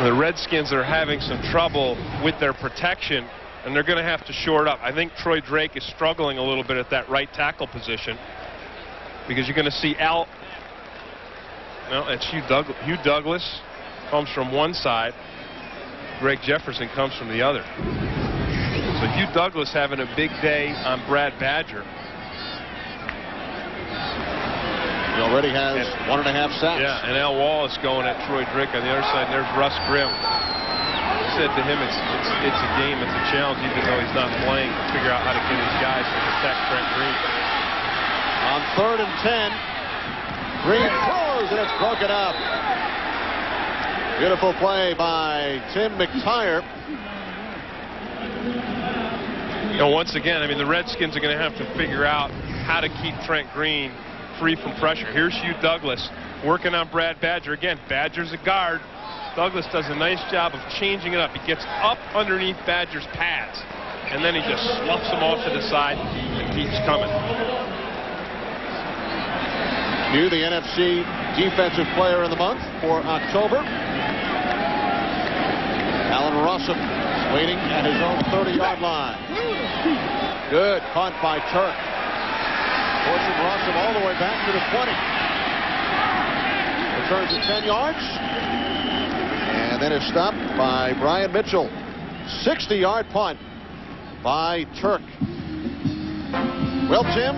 The Redskins are having some trouble with their protection, and they're going to have to shore it up. I think Troy Drake is struggling a little bit at that right tackle position, because you're going to see Al. No, it's Hugh Douglas comes from one side. Greg Jefferson comes from the other. So Hugh Douglas having a big day on Brad Badger. He already has 1.5 sacks. Yeah, and Al Wallace going at Troy Drake on the other side. And there's Russ Grimm. He said to him, it's a game, it's a challenge, even though he's not playing, to figure out how to get his guys to protect Trent Green. On 3rd and 10, Green throws, and it's broken up. Beautiful play by Tim McTire. You know, once again, I mean, the Redskins are going to have to figure out how to keep Trent Green free from pressure. Here's Hugh Douglas working on Brad Badger. Again, Badger's a guard. Douglas does a nice job of changing it up. He gets up underneath Badger's pads, and then he just sloughs him off to the side and keeps coming. Hugh, the NFC Defensive Player of the Month for October. Alan Rossum waiting at his own 30-yard line. Good, caught by Turk. Forcing Rossum all the way back to the 20. Returns at 10 yards. And then is stopped by Brian Mitchell. 60-yard punt by Turk. Well, Tim,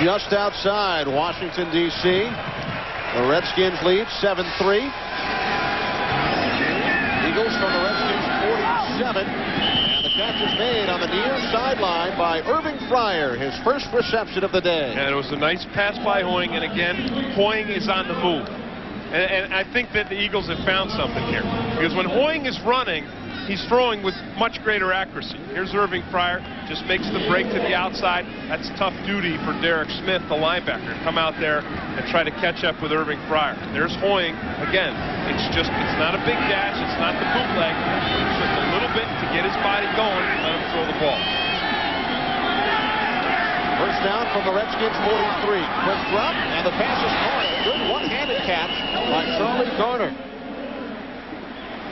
just outside Washington, D.C. The Redskins lead 7-3. Eagles from the Redskins 47. Catch is made on the near sideline by Irving Fryer, his first reception of the day. And it was a nice pass by Hoying, and again, Hoying is on the move. And I think that the Eagles have found something here, because when Hoying is running, he's throwing with much greater accuracy. Here's Irving Fryer, just makes the break to the outside. That's tough duty for Derek Smith, the linebacker, to come out there and try to catch up with Irving Fryer. There's Hoying. Again, it's not a big dash, it's not the bootleg. It's just a little bit to get his body going and let him throw the ball. First down from the Redskins 43. Quick drop, and the pass is caught. Good one-handed catch by Charlie Garner.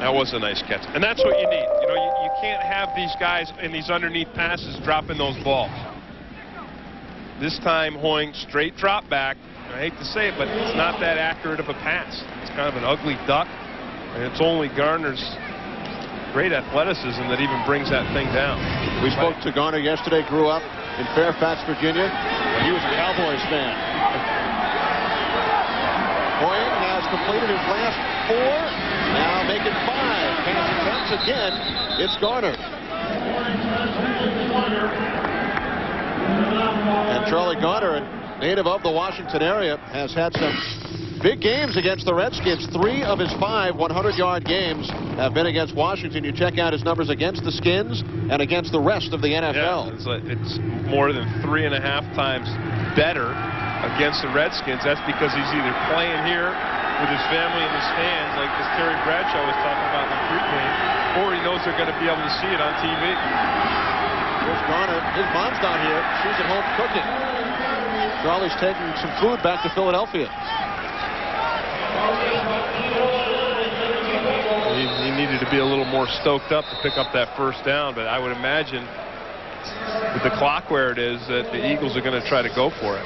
That was a nice catch. And that's what you need. You know, you can't have these guys in these underneath passes dropping those balls. This time, Hoying straight drop back. I hate to say it, but it's not that accurate of a pass. It's kind of an ugly duck, and it's only Garner's great athleticism that even brings that thing down. We spoke to Garner yesterday, grew up in Fairfax, Virginia, when he was a Cowboys fan. Hoying has completed his last 4, now making 5 pass attempts again. It's Garner. And Charlie Garner, a native of the Washington area, has had some big games against the Redskins. 3 of his 5 100-yard games have been against Washington. You check out his numbers against the Skins and against the rest of the NFL. Yeah, it's more than 3.5 times better against the Redskins. That's because he's either playing here with his family in the stands, like this Terry Bradshaw was talking about in the pregame, or he knows they're going to be able to see it on TV. Here's Garner. His mom's not here. She's at home cooking. Charlie's taking some food back to Philadelphia. He needed to be a little more stoked up to pick up that first down, but I would imagine with the clock where it is that the Eagles are going to try to go for it.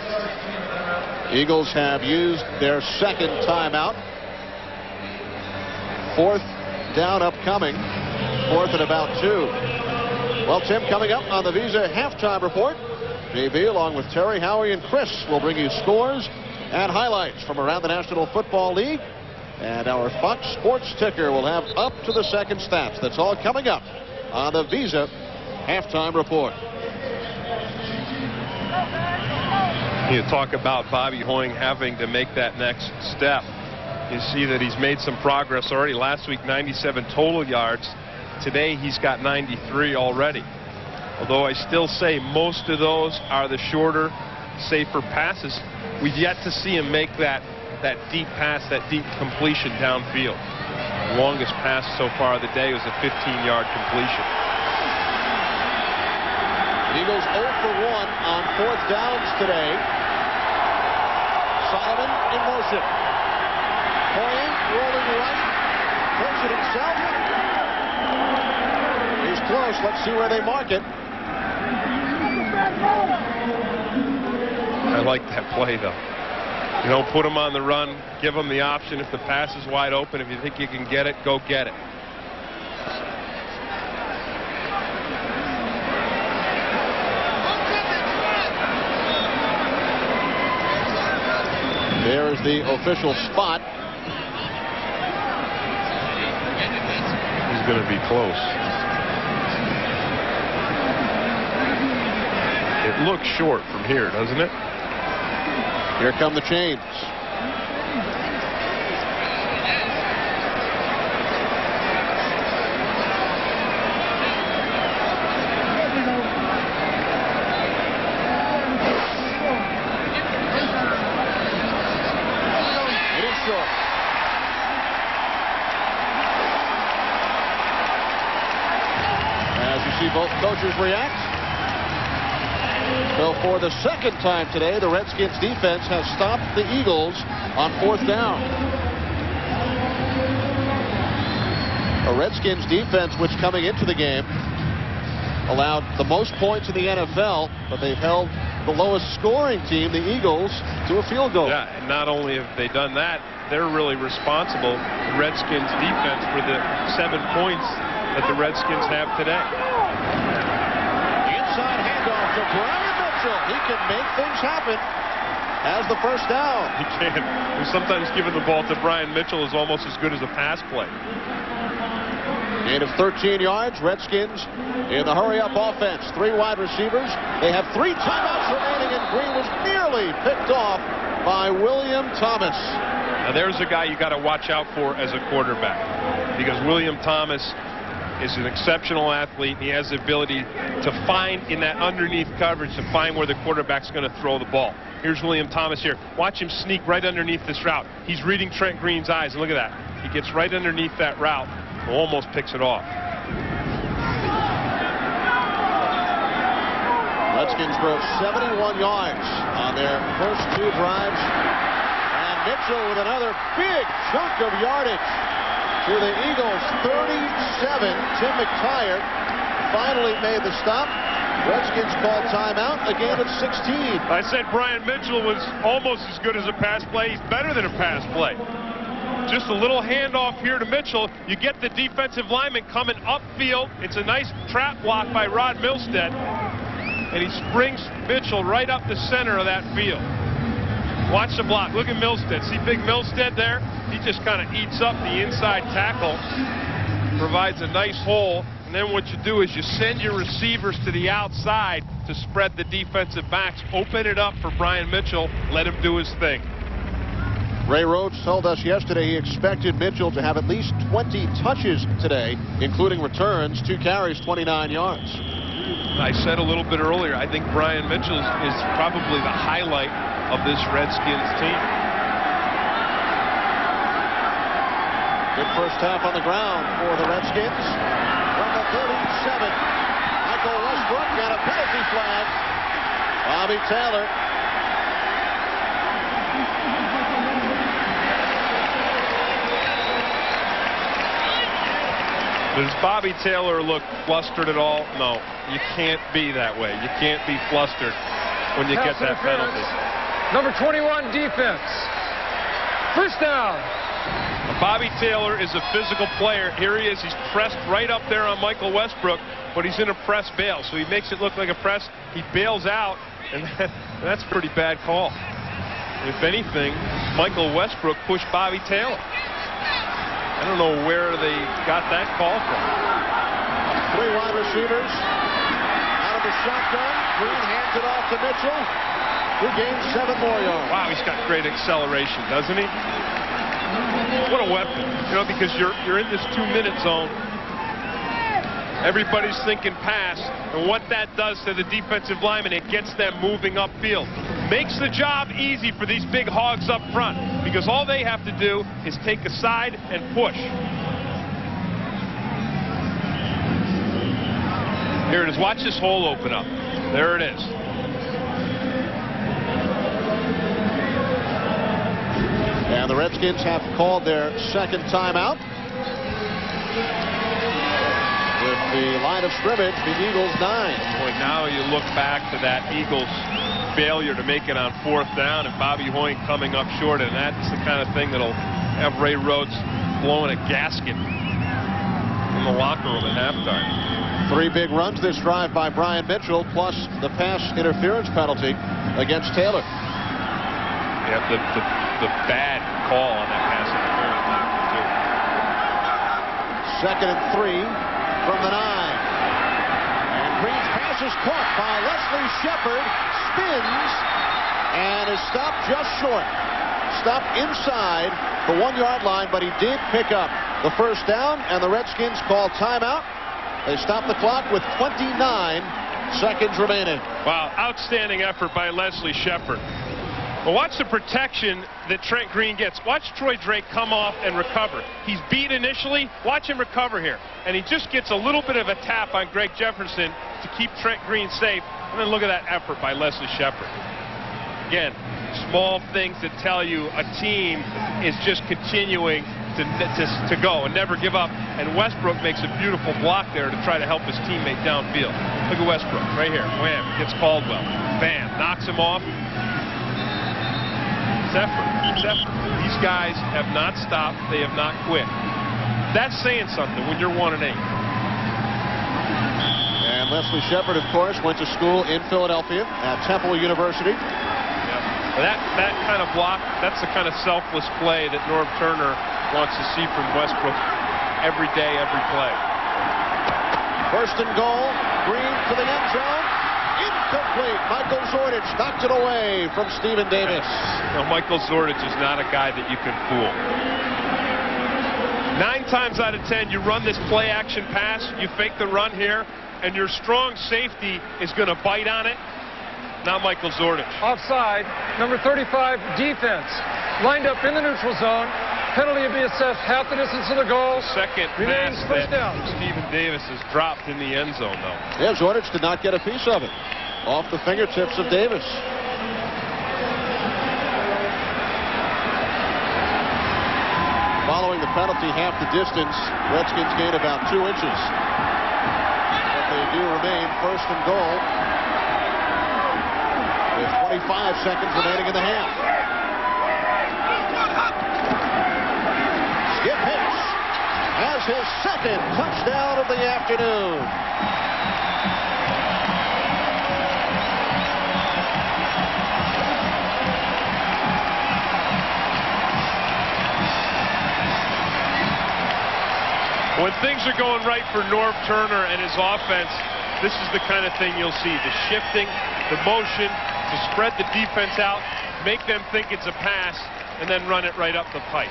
Eagles have used their second timeout. Fourth down upcoming. Fourth and about 2. Well, Tim, coming up on the Visa halftime report, JB along with Terry, Howie, and Chris will bring you scores and highlights from around the National Football League. And our Fox Sports ticker will have up to the second stats. That's all coming up on the Visa halftime report. You talk about Bobby Hoying having to make that next step. You see that he's made some progress already. Last week, 97 total yards. Today, he's got 93 already. Although I still say most of those are the shorter, safer passes. We've yet to see him make that deep pass, that deep completion downfield. The longest pass so far of the day was a 15-yard completion. The Eagles 0 for 1 on fourth downs today. Solomon in motion. Hoying rolling right. Throws it himself. He's close. Let's see where they mark it. I like that play, though. You know, put him on the run, give him the option. If the pass is wide open, if you think you can get it, go get it. There is the official spot. He's going to be close. It looks short from here, doesn't it? Here come the chains. It is short. As you see both coaches react. So for the second time today, the Redskins defense has stopped the Eagles on fourth down. A Redskins defense which coming into the game allowed the most points in the NFL, but they've held the lowest scoring team, the Eagles, to a field goal. Yeah, and not only have they done that, they're really responsible, the Redskins defense, for the 7 points that the Redskins have today. The inside handoff to Brian. He can make things happen as the first down. He can. And sometimes giving the ball to Brian Mitchell is almost as good as a pass play. Gain of 13 yards. Redskins in the hurry-up offense. 3 wide receivers. They have 3 timeouts remaining, and Green was nearly picked off by William Thomas. Now there's a guy you got to watch out for as a quarterback, because William Thomas is an exceptional athlete. He has the ability to find in that underneath coverage, to find where the quarterback's going to throw the ball. Here's William Thomas here. Watch him sneak right underneath this route. He's reading Trent Green's eyes, and look at that. He gets right underneath that route and almost picks it off. Redskins broke 71 yards on their first 2 drives. And Mitchell with another big chunk of yardage to the Eagles, 37. Tim McTire finally made the stop. Redskins called timeout, a gain of 16. I said Brian Mitchell was almost as good as a pass play. He's better than a pass play. Just a little handoff here to Mitchell. You get the defensive lineman coming upfield. It's a nice trap block by Rod Milstead. And he springs Mitchell right up the center of that field. Watch the block. Look at Milstead. See big Milstead there? He just kind of eats up the inside tackle, provides a nice hole, and then what you do is you send your receivers to the outside to spread the defensive backs, open it up for Brian Mitchell, let him do his thing. Ray Rhodes told us yesterday he expected Mitchell to have at least 20 touches today, including returns, 2 carries, 29 yards. I said a little bit earlier, I think Brian Mitchell is probably the highlight of this Redskins team. Good first half on the ground for the Redskins. From the 37, Michael Westbrook and a penalty flag. Bobby Taylor. Does Bobby Taylor look flustered at all? No, you can't be that way. You can't be flustered when you get that penalty. Number 21, defense. First down. Bobby Taylor is a physical player. Here he is. He's pressed right up there on Michael Westbrook, but he's in a press bail. So he makes it look like a press. He bails out, and that's a pretty bad call. If anything, Michael Westbrook pushed Bobby Taylor. I don't know where they got that call from. 3 wide receivers out of the shotgun. Green hands it off to Mitchell, who gains 7 more yards. Wow, he's got great acceleration, doesn't he? What a weapon. You know, because you're in this 2-minute zone. Everybody's thinking pass, and what that does to the defensive lineman, it gets them moving upfield. Makes the job easy for these big hogs up front, because all they have to do is take a side and push. Here it is. Watch this hole open up. There it is. And the Redskins have called their second timeout. With the line of scrimmage, the Eagles 9. Boy, now you look back to that Eagles failure to make it on 4th down, and Bobby Hoying coming up short, and that's the kind of thing that'll have Ray Rhodes blowing a gasket in the locker room at halftime. 3 big runs this drive by Brian Mitchell, plus the pass interference penalty against Taylor. Yeah, the bad call on that pass interference. Second and 3 from the 9. And Green's pass is caught by Leslie Shepard. Spins and is stopped just short. Stopped inside the 1-yard line, but he did pick up the first down, and the Redskins call timeout. They stop the clock with 29 seconds remaining. Wow, outstanding effort by Leslie Shepard. Well, watch the protection that Trent Green gets. Watch Troy Drake come off and recover. He's beat initially. Watch him recover here. And he just gets a little bit of a tap on Greg Jefferson to keep Trent Green safe. And then look at that effort by Leslie Shepard. Again, small things that tell you a team is just continuing to go and never give up. And Westbrook makes a beautiful block there to try to help his teammate downfield. Look at Westbrook right here. Wham, gets Caldwell. Bam, knocks him off. Effort. These guys have not stopped. They have not quit. That's saying something when you're 1-8. And Leslie Shepard, of course, went to school in Philadelphia at Temple University. Yeah. That kind of block, that's the kind of selfless play that Norv Turner wants to see from Westbrook every day, every play. First and goal. Green to the end zone. Incomplete. Michael Zordich knocked it away from Stephen Davis. Now, Michael Zordich is not a guy that you can fool. 9 times out of 10, you run this play action pass, you fake the run here, and your strong safety is going to bite on it. Not Michael Zordich. Offside, number 35, defense. Lined up in the neutral zone. Penalty will be assessed half the distance of the goal. Second pass that Stephen Davis has dropped in the end zone, though. Yeah, Zordich did not get a piece of it. Off the fingertips of Davis. Following the penalty half the distance, Redskins gain about 2 inches. But they do remain first and goal with 25 seconds remaining in the half. Skip Hicks has his second touchdown of the afternoon. When things are going right for Norv Turner and his offense, this is the kind of thing you'll see. The shifting, the motion, to spread the defense out, make them think it's a pass, and then run it right up the pipe.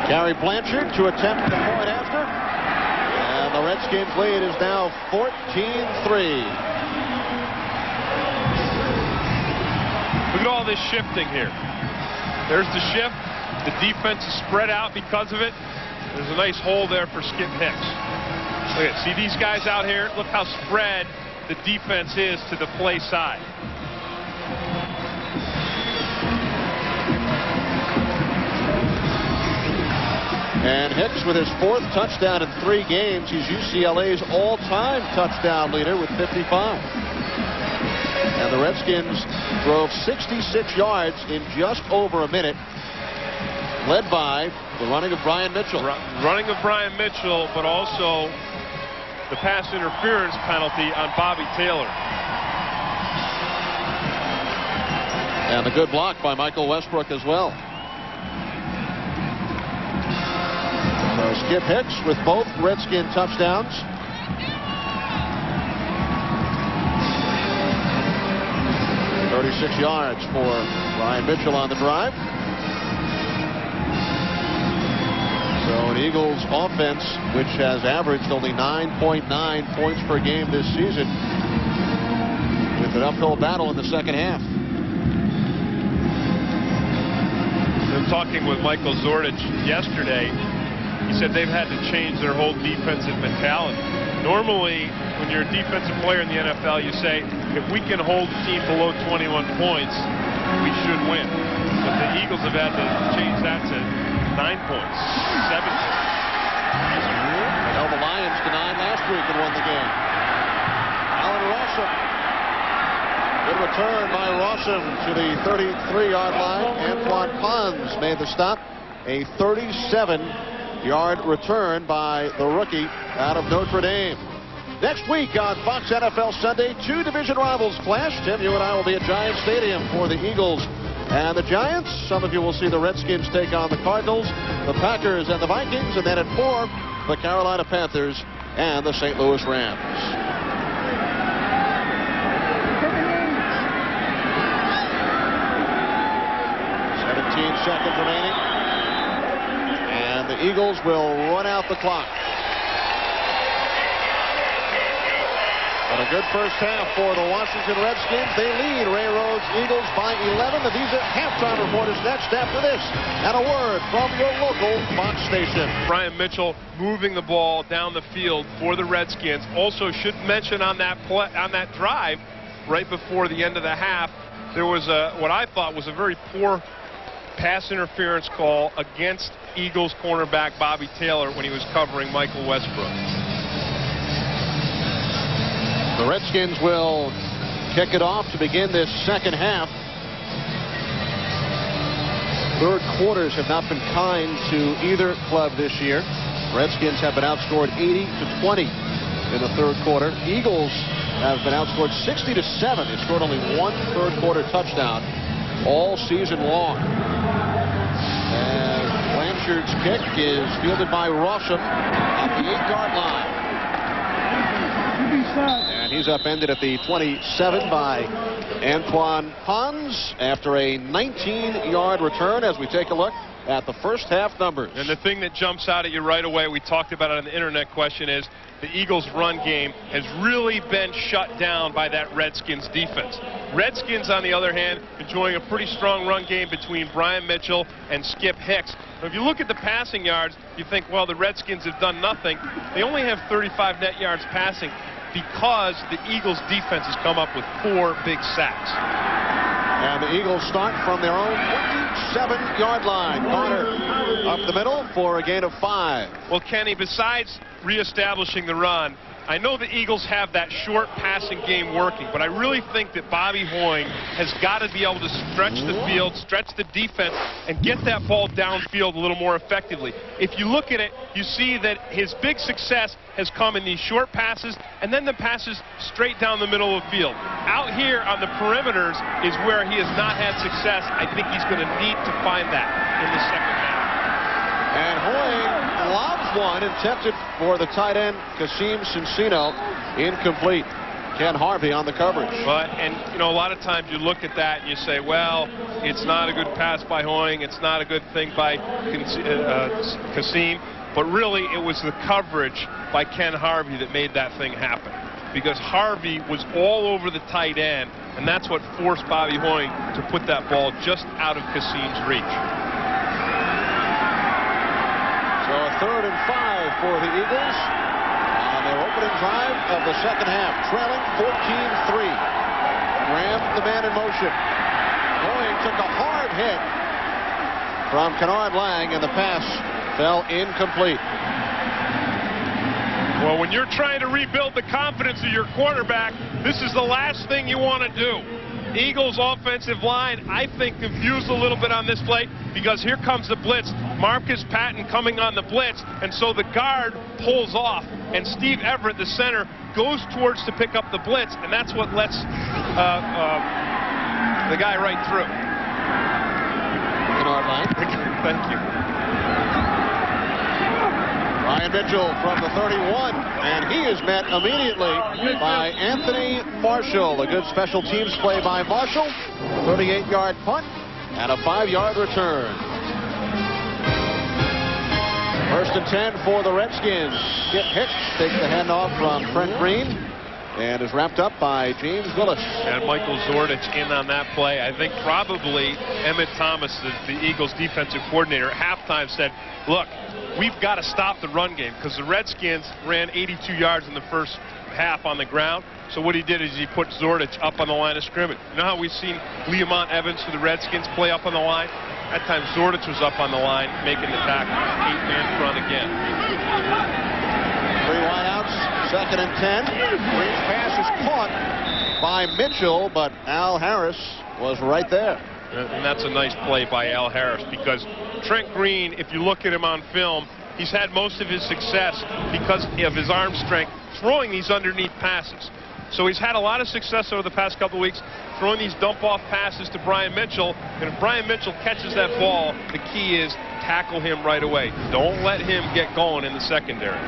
Gary Blanchard to attempt the point after. And the Redskins lead is now 14-3. Look at all this shifting here. There's the shift. The defense is spread out because of it. There's a nice hole there for Skip Hicks. Look at, see these guys out here? Look how spread the defense is to the play side. And Hicks with his 4th touchdown in 3 games. He's UCLA's all-time touchdown leader with 55. And the Redskins drove 66 yards in just over a minute, led by the running of Brian Mitchell. Running of Brian Mitchell, but also the pass interference penalty on Bobby Taylor. And a good block by Michael Westbrook as well. So Skip Hicks with both Redskin touchdowns. .36 yards for Brian Mitchell on the drive. So an Eagles offense which has averaged only 9.9 points per game this season, with an uphill battle in the second half. In talking with Michael Zordich yesterday, he said they've had to change their whole defensive mentality. Normally, when you're a defensive player in the NFL, you say, if we can hold the team below 21 points, we should win. But the Eagles have had to change that to 9 points, 7 points. They held the Lions to 9 last week and won the game. Allen Rossum. Good return by Rossum to the 33-yard line. Antoine Pons made the stop. A 37-yard return by the rookie out of Notre Dame. Next week on Fox NFL Sunday, 2 division rivals clash. Tim, you and I will be at Giant Stadium for the Eagles and the Giants. Some of you will see the Redskins take on the Cardinals, the Packers and the Vikings, and then at 4, the Carolina Panthers and the St. Louis Rams. 17 seconds remaining, and the Eagles will run out the clock. But a good first half for the Washington Redskins. They lead Ray Rhodes Eagles by 11. And these are halftime reporters next after this. And a word from your local Fox station. Brian Mitchell moving the ball down the field for the Redskins. Also should mention on that drive right before the end of the half, there was what I thought was a very poor pass interference call against Eagles cornerback Bobby Taylor when he was covering Michael Westbrook. The Redskins will kick it off to begin this second half. Third quarters have not been kind to either club this year. Redskins have been outscored 80-20 in the third quarter. Eagles have been outscored 60-7. They scored only 1 third quarter touchdown all season long. And Blanchard's kick is fielded by Rossum at the 8-yard line. And he's upended at the 27 by Antoine Pons after a 19-yard return as we take a look at the first half numbers. And the thing that jumps out at you right away, we talked about it on the internet question, is the Eagles' run game has really been shut down by that Redskins defense. Redskins, on the other hand, enjoying a pretty strong run game between Brian Mitchell and Skip Hicks. If you look at the passing yards, you think, well, the Redskins have done nothing. They only have 35 net yards passing because the Eagles' defense has come up with 4 big sacks. And the Eagles start from their own 27-yard line. Garner up the middle for a gain of 5. Well, Kenny, besides reestablishing the run, I know the Eagles have that short passing game working, but I really think that Bobby Hoying has got to be able to stretch the field, stretch the defense, and get that ball downfield a little more effectively. If you look at it, you see that his big success has come in these short passes and then the passes straight down the middle of the field. Out here on the perimeters is where he has not had success. I think he's going to need to find that in the second half. And Hoying lobs one intended for the tight end, Kasim Cincino. Incomplete. Ken Harvey on the coverage. And you know, a lot of times you look at that and you say, well, it's not a good pass by Hoying. It's not a good thing by Kasim. But really, it was the coverage by Ken Harvey that made that thing happen. because Harvey was all over the tight end, and that's what forced Bobby Hoying to put that ball just out of Kassim's reach. So a 3rd and 5 for the Eagles on their opening drive of the second half, trailing 14-3. Graham, the man in motion. Hoying took a hard hit from Kennard Lang, and the pass fell incomplete. Well, when you're trying to rebuild the confidence of your quarterback, this is the last thing you want to do. Eagles offensive line, I think, confused a little bit on this play because here comes the blitz. Marcus Patton coming on the blitz, and so the guard pulls off, and Steve Everett, the center, goes towards to pick up the blitz, and that's what lets the guy right through. Kennard Lang. Thank you. Ryan Mitchell from the 31, and he is met immediately by Anthony Marshall. A good special teams play by Marshall. 38-yard punt and a 5-yard return. 1st and 10 for the Redskins. Skip Hicks takes the handoff from Trent Green and is wrapped up by James Willis. And Michael Zordich in on that play. I think probably Emmett Thomas, the Eagles defensive coordinator, at halftime said, look, we've got to stop the run game because the Redskins ran 82 yards in the first half on the ground. So what he did is he put Zordich up on the line of scrimmage. You know how we've seen Leamont Evans for the Redskins play up on the line? That time Zordich was up on the line making the tackle. 8-man front again. 3 wideouts, 2nd and 10. Green's pass is caught by Mitchell, but Al Harris was right there. And that's a nice play by Al Harris because Trent Green, if you look at him on film, he's had most of his success because of his arm strength throwing these underneath passes. So he's had a lot of success over the past couple of weeks throwing these dump-off passes to Brian Mitchell. And if Brian Mitchell catches that ball, the key is tackle him right away. Don't let him get going in the secondary.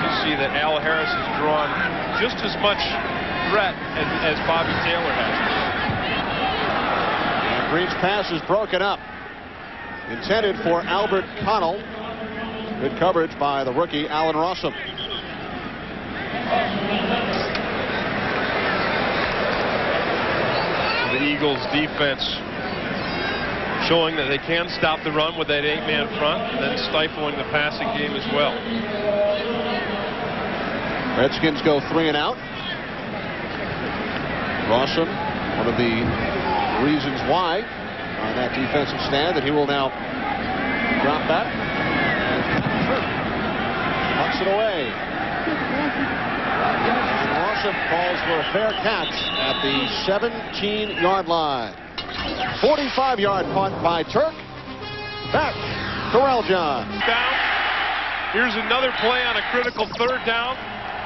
You see that Al Harris has drawn just as much threat as Bobby Taylor has. And Green's pass is broken up. Intended for Albert Connell. Good coverage by the rookie Allen Rossum. The Eagles defense showing that they can stop the run with that 8-man front and then stifling the passing game as well. Redskins go 3 and out. Rossum, one of the reasons why on that defensive stand, that he will now drop back. Pucks it away. And Rossum calls for a fair catch at the 17-yard line. 45-yard punt by Turk. Back to Raljon. Down. Here's another play on a critical 3rd down.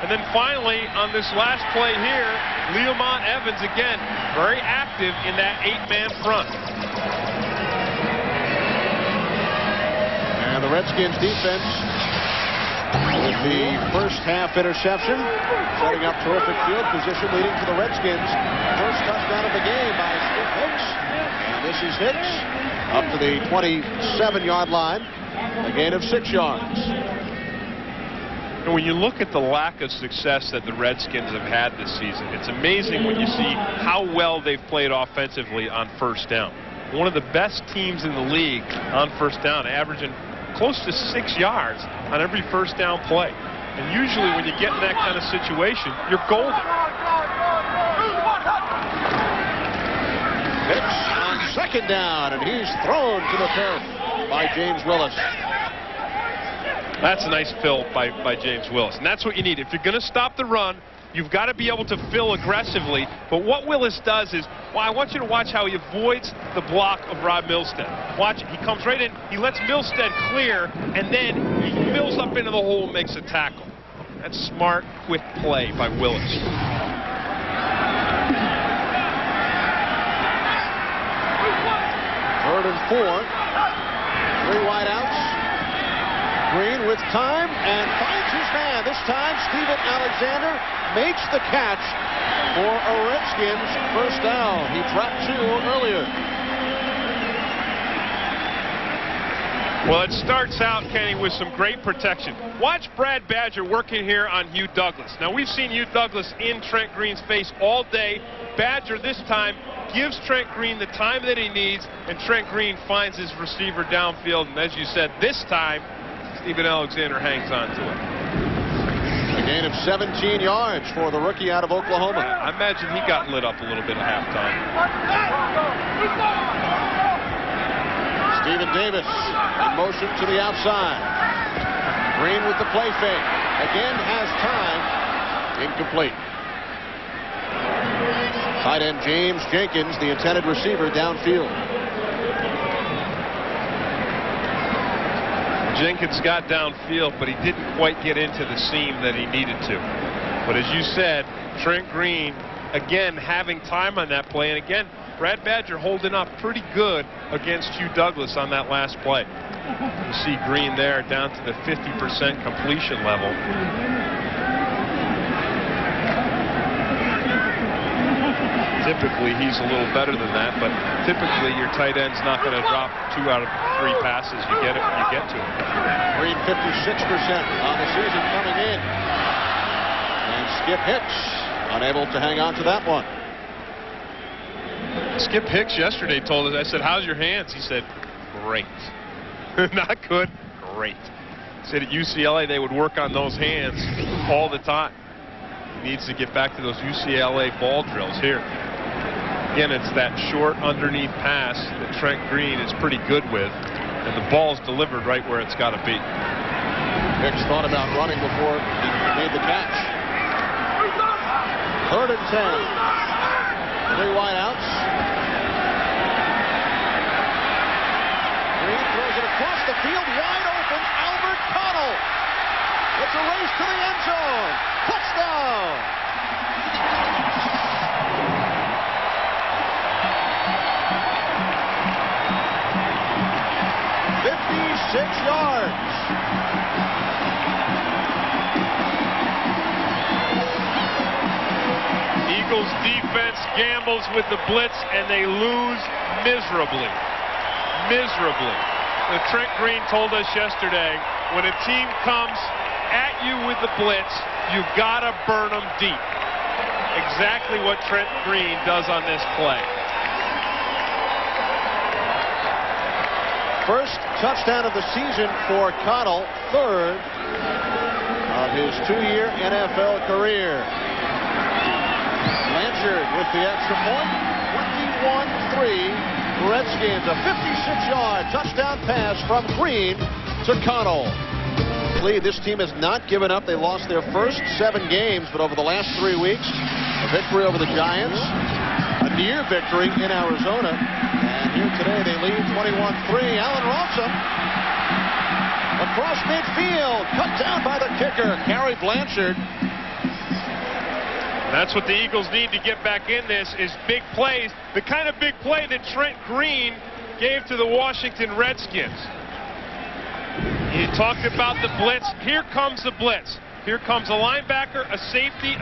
And then finally, on this last play here, Leamont Evans again very active in that 8-man front. And the Redskins defense with the first half interception, setting up terrific field position, leading to the Redskins' first touchdown of the game by Skip Hicks. And this is Hicks up to the 27-yard line, a gain of 6 yards. And when you look at the lack of success that the Redskins have had this season, it's amazing when you see how well they've played offensively on 1st down. One of the best teams in the league on 1st down, averaging close to 6 yards on every 1st down play. And usually when you get in that kind of situation, you're golden. Hicks on 2nd down, and he's thrown to the turf by James Willis. That's a nice fill by James Willis. And that's what you need. If you're going to stop the run, you've got to be able to fill aggressively. But what Willis does is, well, I want you to watch how he avoids the block of Rob Milstead. Watch it. He comes right in. He lets Milstead clear, and then he fills up into the hole and makes a tackle. That's smart, quick play by Willis. 3rd and 4. 3 wideouts. Green with time and finds his man. This time, Steven Alexander makes the catch for a Redskins 1st down. He dropped 2 earlier. Well, it starts out, Kenny, with some great protection. Watch Brad Badger working here on Hugh Douglas. Now, we've seen Hugh Douglas in Trent Green's face all day. Badger this time gives Trent Green the time that he needs, and Trent Green finds his receiver downfield. And as you said, this time, Steven Alexander hangs on to it. A gain of 17 yards for the rookie out of Oklahoma. I imagine he got lit up a little bit at halftime. Stephen Davis in motion to the outside. Green with the play fake. Again has time. Incomplete. Tight end James Jenkins, the intended receiver, downfield. Jenkins got downfield, but he didn't quite get into the seam that he needed to. But as you said, Trent Green, again, having time on that play. And again, Brad Badger holding up pretty good against Hugh Douglas on that last play. You see Green there down to the 50% completion level. Typically, he's a little better than that, but typically your tight end's not going to drop 2 out of 3 passes. You get it, you get to him. Green 56% on the season coming in. And Skip Hicks unable to hang on to that one. Skip Hicks yesterday told us, I said, how's your hands? He said, great. Not good, great. He said at UCLA they would work on those hands all the time. He needs to get back to those UCLA ball drills here. Again, it's that short underneath pass that Trent Green is pretty good with, and the ball's delivered right where it's got to be. Hicks thought about running before he made the catch. 3rd and 10. 3 wideouts. Green throws it across the field, wide open. Albert Connell. It's a race to the end zone. Touchdown. Yards. Eagles defense gambles with the blitz and they lose miserably. Miserably. Trent Green told us yesterday, when a team comes at you with the blitz, you've got to burn them deep. Exactly what Trent Green does on this play. First touchdown of the season for Connell, 3rd of his 2-year NFL career. Blanchard with the extra point, 21-3. Redskins, a 56-yard touchdown pass from Green to Connell. This team has not given up. They lost their first 7 games, but over the last 3 weeks, a victory over the Giants, a near victory in Arizona. And here today they lead 21-3. Allen Robson across midfield, cut down by the kicker, Gary Blanchard. That's what the Eagles need to get back in this, is big plays. The kind of big play that Trent Green gave to the Washington Redskins. You talked about the blitz. Here comes the blitz. Here comes a linebacker, a safety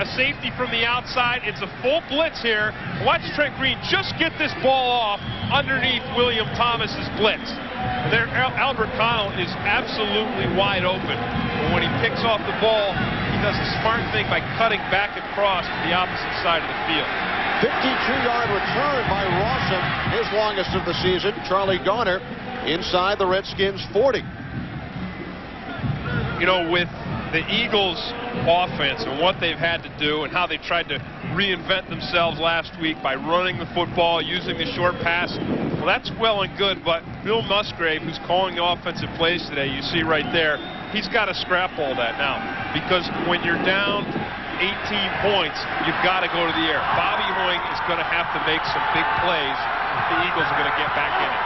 from the outside. It's a full blitz here. Watch Trent Green just get this ball off underneath William Thomas's blitz. And there, Albert Connell is absolutely wide open. But when he picks off the ball, he does a smart thing by cutting back across to the opposite side of the field. 52-yard return by Rawson, his longest of the season. Charlie Garner inside the Redskins' 40. You know, with the Eagles offense and what they've had to do and how they tried to reinvent themselves last week by running the football, using the short pass, well, that's well and good, but Bill Musgrave, who's calling the offensive plays today, you see right there, he's got to scrap all that now, because when you're down 18 points, you've got to go to the air. Bobby Hoying is going to have to make some big plays if the Eagles are going to get back in it.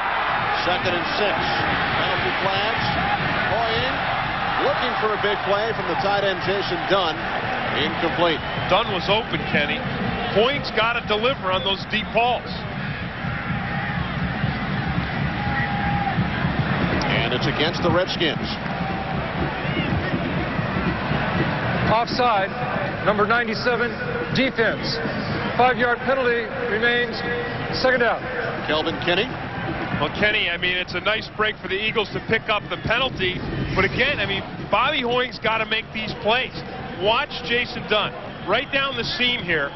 2nd and 6. Penalty flags. Hoying looking for a big play from the tight end Jason Dunn. Incomplete. Dunn was open, Kenny. Hoying's got to deliver on those deep balls. And it's against the Redskins. Offside, number 97, defense. 5-yard penalty remains. 2nd down. Kelvin Kinney Well, Kenny, I mean, it's a nice break for the Eagles to pick up the penalty. But again, I mean, Bobby Hoying's got to make these plays. Watch Jason Dunn. Right down the seam here.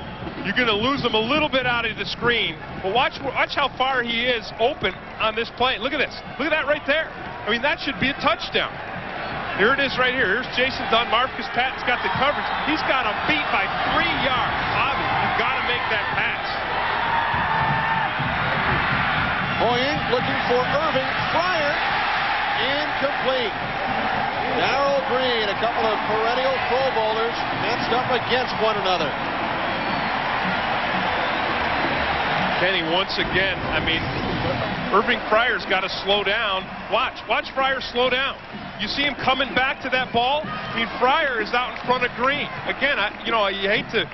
You're going to lose him a little bit out of the screen. But watch how far he is open on this play. Look at this. Look at that right there. I mean, that should be a touchdown. Here it is right here. Here's Jason Dunn. Marcus Patton's got the coverage. He's got him beat by 3 yards. Bobby, you've got to make that pass. Hoying looking for Irving Fryar. Incomplete. Darrell Green, a couple of perennial Pro Bowlers matched up against one another. Kenny, once again, I mean, Irving Fryar's got to slow down. Watch Fryar slow down. You see him coming back to that ball. I mean, Fryar is out in front of Green. Again, you hate to,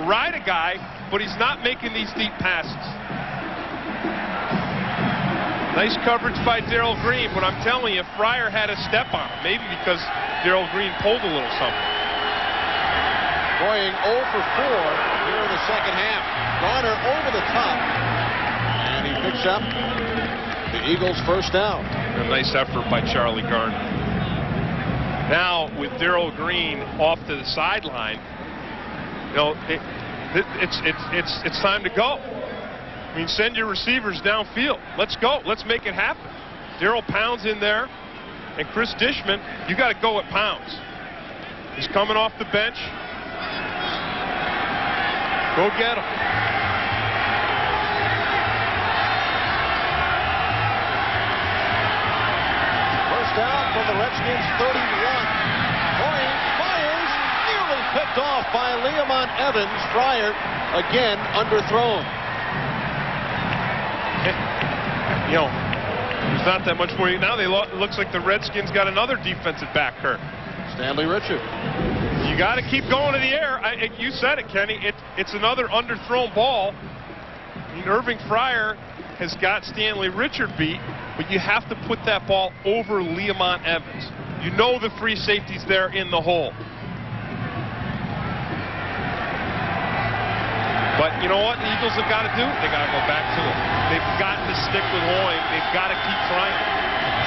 ride a guy, but he's not making these deep passes. Nice coverage by Darrell Green, but I'm telling you, Fryar had a step on him. Maybe because Darrell Green pulled a little something. Hoying 0 for 4 here in the second half. Garner over the top. And he picks up the Eagles' first down. A nice effort by Charlie Garner. Now, with Darrell Green off to the sideline, it's time to go. I mean, send your receivers downfield. Let's go. Let's make it happen. Darrell Pounds in there, and Chris Dishman, you got to go at Pounds. He's coming off the bench. Go get him. First down from the Redskins 31. Hoying fires, nearly picked off by Leamon Evans. Fryar again underthrown. There's not that much more. Now it looks like the Redskins got another defensive back hurt. Stanley Richard. You got to keep going to the air. You said it, Kenny. It's another underthrown ball. I mean, Irving Fryar has got Stanley Richard beat, but you have to put that ball over Leamon Evans. You know the free safety's there in the hole. But you know what the Eagles have got to do? They got to go back to it. They've got to stick with Hoying. They've got to keep trying.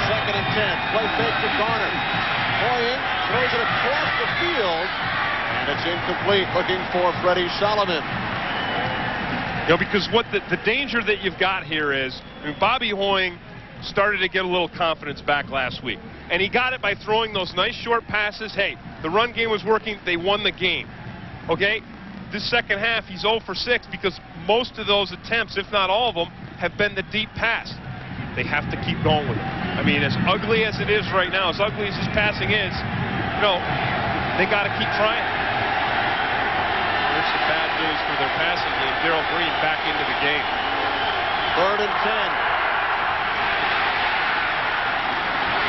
Second and 10. Play fake to Garner. Hoying throws it across the field, and it's incomplete. Looking for Freddie Solomon. Because what the danger that you've got here is, I mean, Bobby Hoying started to get a little confidence back last week, and he got it by throwing those nice short passes. Hey, the run game was working. They won the game. Okay. This second half, he's 0 for 6 because most of those attempts, if not all of them, have been the deep pass. They have to keep going with it. I mean, as ugly as it is right now, as ugly as his passing is, they got to keep trying. There's some bad news for their passing game. Darrell Green back into the game. Third and 10.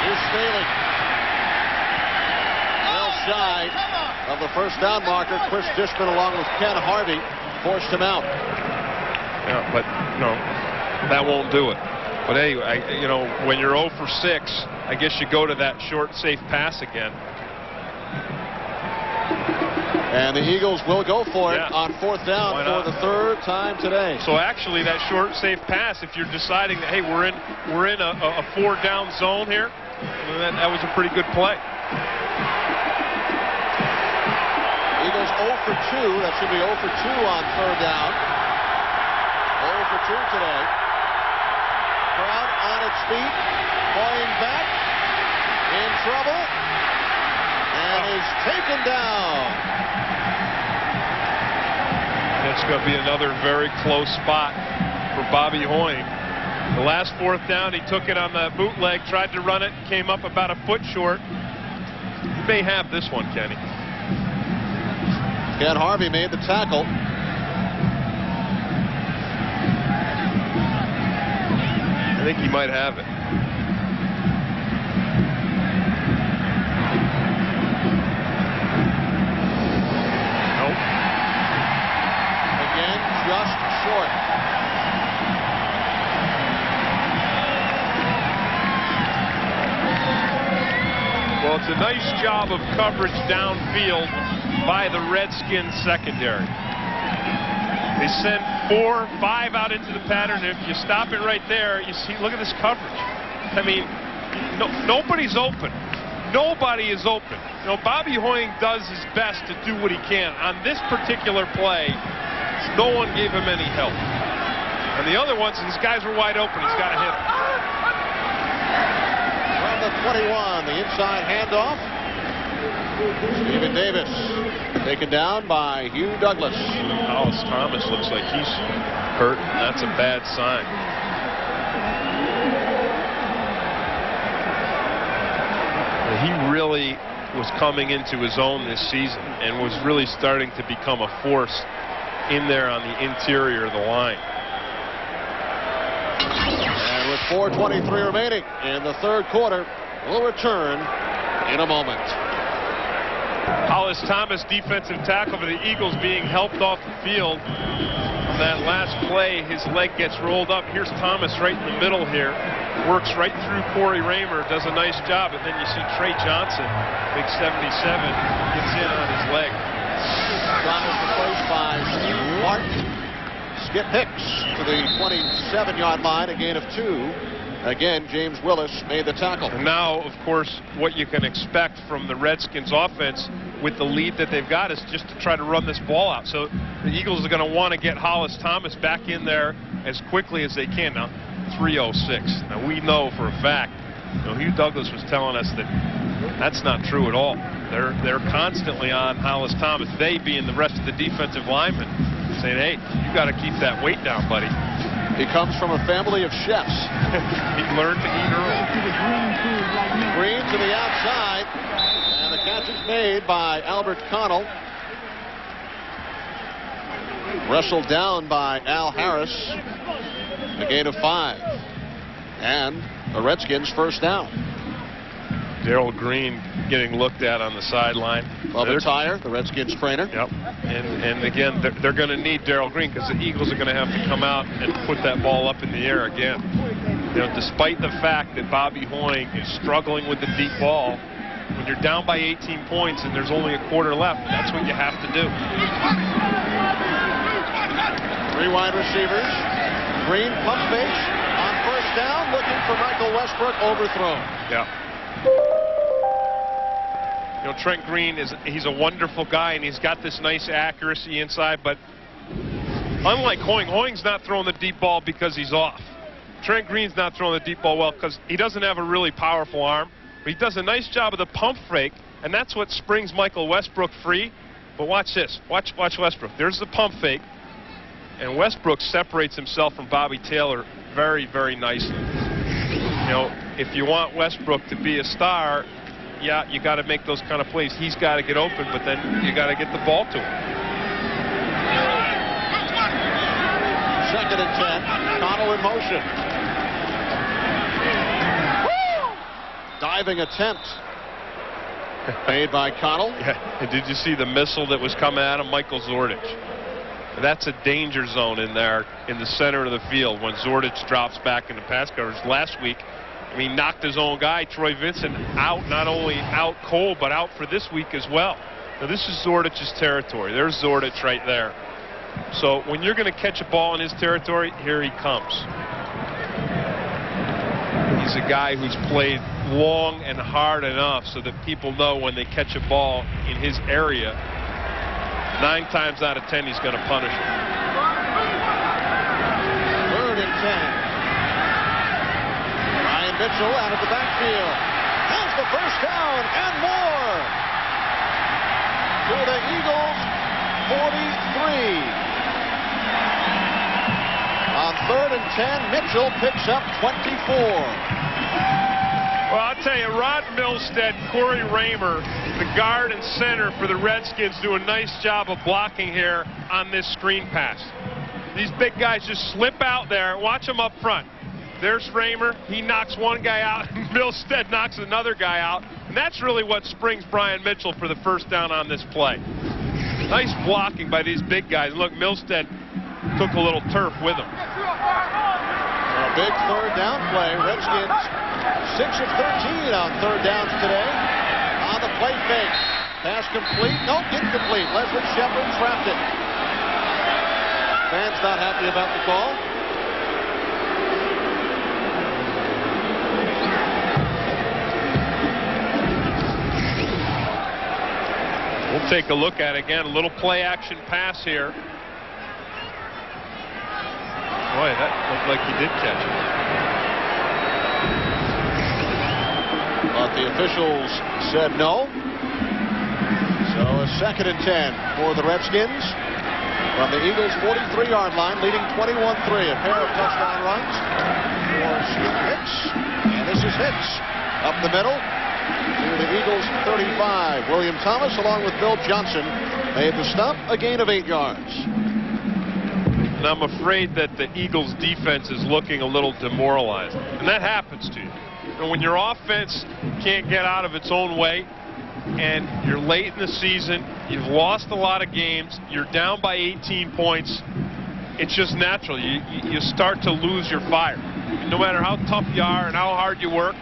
Here's Staley. Well shy of the first down marker. Chris Dishman along with Ken Harvey forced him out. Yeah, but that won't do it. But anyway, when you're 0 for 6, I guess you go to that short, safe pass again. And the Eagles will go for it on fourth down for the third time today. So actually, that short, safe pass, if you're deciding that, hey, we're in a 4-down zone here, that was a pretty good play. Eagles 0 for 2. That should be 0 for 2 on third down. 0 for 2 today. Crowd on its feet. Hoying back. In trouble. And is taken down. It's going to be another very close spot for Bobby Hoying. The last fourth down, he took it on the bootleg, tried to run it, came up about a foot short. You may have this one, Kenny. Ken Harvey made the tackle. I think he might have it. Nope. Again, just short. Well, it's a nice job of coverage downfield by the Redskins secondary. They send 4, 5 out into the pattern. If you stop it right there, you see, look at this coverage. I mean, nobody's open. Nobody is open. You know, Bobby Hoying does his best to do what he can. On this particular play, no one gave him any help. And the other ones, these guys were wide open. He's got to hit them. From the 21, the inside handoff. Stephen Davis taken down by Hugh Douglas. Hollis Thomas looks like he's hurt. That's a bad sign. He really was coming into his own this season and was really starting to become a force in there on the interior of the line. And with 4:23 remaining in the third quarter, we'll return in a moment. Hollis Thomas, defensive tackle for the Eagles, being helped off the field. On that last play, his leg gets rolled up. Here's Thomas right in the middle here. Works right through Corey Raymer, does a nice job, and then you see Trey Johnson, big 77, gets in on his leg. Thomas replaced by Martin. Skip Hicks to the 27-yard line, a gain of 2. Again, James Willis made the tackle. And now, of course, what you can expect from the Redskins offense with the lead that they've got is just to try to run this ball out. So the Eagles are going to want to get Hollis Thomas back in there as quickly as they can. Now, 3:06. Now, we know for a fact, you know, Hugh Douglas was telling us that that's not true at all. They're constantly on Hollis Thomas, they being the rest of the defensive linemen, saying, hey, you got to keep that weight down, buddy. He comes from a family of chefs. He learned to eat early. Green to the outside, and the catch is made by Albert Connell. Wrestled down by Al Harris. A gain of 5. And the Redskins first down. Darrell Green getting looked at on the sideline. Bubba Tyer, the Redskins trainer. Yep. And again, they're going to need Darrell Green because the Eagles are going to have to come out and put that ball up in the air again. You know, despite the fact that Bobby Hoying is struggling with the deep ball, when you're down by 18 points and there's only a quarter left, that's what you have to do. 3 wide receivers. Green pump fakes on first down, looking for Michael Westbrook, overthrown. Yeah. You know, Trent Green he's a wonderful guy, and he's got this nice accuracy inside, but unlike Hoying, Hoying's not throwing the deep ball because he's off. Trent Green's not throwing the deep ball well because he doesn't have a really powerful arm, but he does a nice job of the pump fake, and that's what springs Michael Westbrook free. But watch this. Watch Westbrook. There's the pump fake, and Westbrook separates himself from Bobby Taylor very, very nicely. You know, if you want Westbrook to be a star, yeah, you got to make those kind of plays. He's got to get open, but then you got to get the ball to him. 2nd and 10. Connell in motion. Diving attempt made by Connell. Yeah, and did you see the missile that was coming at him? Michael Zordich. That's a danger zone in there in the center of the field when Zordich drops back into pass coverage. Last week, I mean, knocked his own guy, Troy Vincent, out, not only out cold, but out for this week as well. Now, this is Zordich's territory. There's Zordich right there. So when you're going to catch a ball in his territory, here he comes. He's a guy who's played long and hard enough so that people know when they catch a ball in his area, 9 times out of 10 he's going to punish him. 3rd and 10. Ryan Mitchell out of the backfield has the first down and more to the Eagles 43. On 3rd and 10, Mitchell picks up 24. Well, I'll tell you, Rod Milstead, Corey Raymer, the guard and center for the Redskins, do a nice job of blocking here on this screen pass. These big guys just slip out there. Watch them up front. There's Raymer. He knocks one guy out. Milstead knocks another guy out. And that's really what springs Brian Mitchell for the first down on this play. Nice blocking by these big guys. Look, Milstead took a little turf with him. A big 3rd down play. Redskins 6 of 13 on 3rd downs today. On the play fake. Pass complete. No, incomplete. Leslie Shepard trapped it. Fans not happy about the call. We'll take a look at it again. A little play action pass here. Boy, that looked like he did catch it. But the officials said no. So a 2nd and 10 for the Redskins from the Eagles' 43-yard line, leading 21-3. A pair of touchdown runs for Skip Hicks. And this is Hicks up the middle to the Eagles' 35. William Thomas, along with Bill Johnson, made the stop, a gain of 8 yards. And I'm afraid that the Eagles' defense is looking a little demoralized. And that happens to you. And when your offense can't get out of its own way, and you're late in the season, you've lost a lot of games, you're down by 18 points, it's just natural. You start to lose your fire. No matter how tough you are and how hard you work.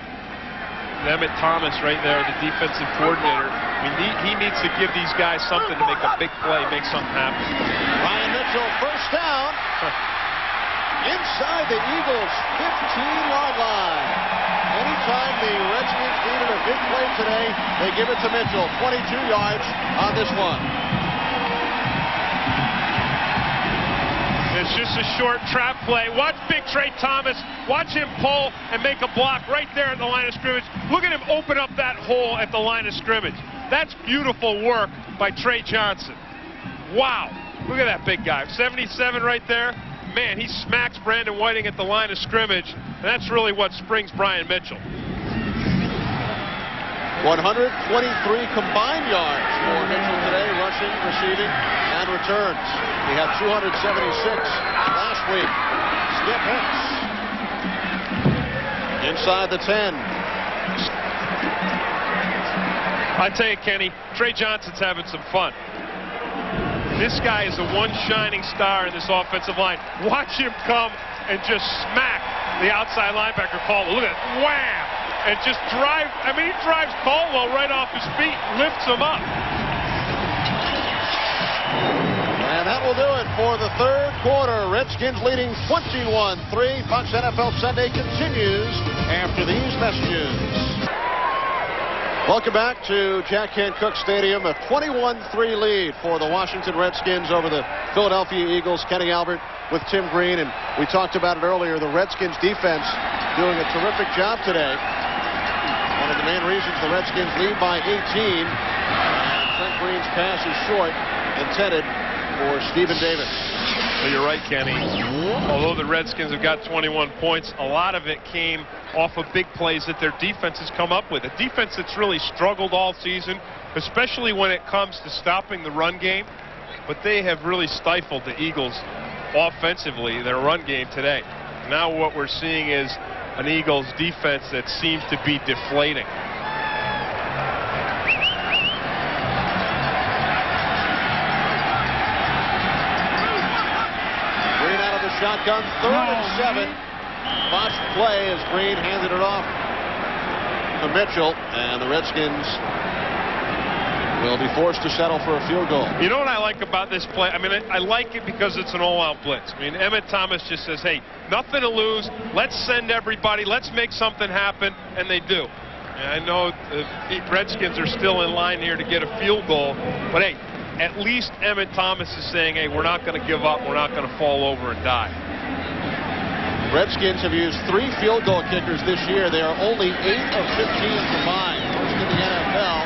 Emmett Thomas right there, the defensive coordinator, I mean, he needs to give these guys something to make a big play, make something happen. Ryan Mitchell, first down, inside the Eagles' 15-yard line. Anytime the Redskins needed a big play today, they give it to Mitchell. 22 yards on this one. It's just a short trap play. Watch big Trey Thomas. Watch him pull and make a block right there at the line of scrimmage. Look at him open up that hole at the line of scrimmage. That's beautiful work by Trey Johnson. Wow. Look at that big guy. 77 right there. Man, he smacks Brandon Whiting at the line of scrimmage. And that's really what springs Brian Mitchell. 123 combined yards for Mitchell today, rushing, receiving, and returns. He had 276 last week. Skip Hicks inside the 10. I tell you, Kenny, Trey Johnson's having some fun. This guy is the one shining star in this offensive line. Watch him come and just smack the outside linebacker Caldwell. Look at it. Wham! And just drive. I mean, he drives Caldwell right off his feet, lifts him up. And that will do it for the third quarter. Redskins leading 21-3. Fox NFL Sunday continues after these messages. Welcome back to Jack Kent Cooke Stadium. A 21-3 lead for the Washington Redskins over the Philadelphia Eagles. Kenny Albert with Tim Green, and we talked about it earlier. The Redskins defense doing a terrific job today. One of the main reasons the Redskins lead by 18. And Trent Green's pass is short, intended for Stephen Davis. Well, you're right, Kenny. Although the Redskins have got 21 points, a lot of it came off of big plays that their defense has come up with. A defense that's really struggled all season, especially when it comes to stopping the run game. But they have really stifled the Eagles offensively, their run game today. Now what we're seeing is an Eagles defense that seems to be deflating. Green out of the shotgun, 3rd and 7. Botched play as Green handed it off to Mitchell, and the Redskins will be forced to settle for a field goal. You know what I like about this play? I mean, I like it because it's an all-out blitz. I mean, Emmett Thomas just says, hey, nothing to lose. Let's send everybody. Let's make something happen, and they do. And I know the Redskins are still in line here to get a field goal, but hey, at least Emmett Thomas is saying, hey, we're not going to give up. We're not going to fall over and die. Redskins have used 3 field goal kickers this year. They are only 8 of 15 combined. First in the NFL.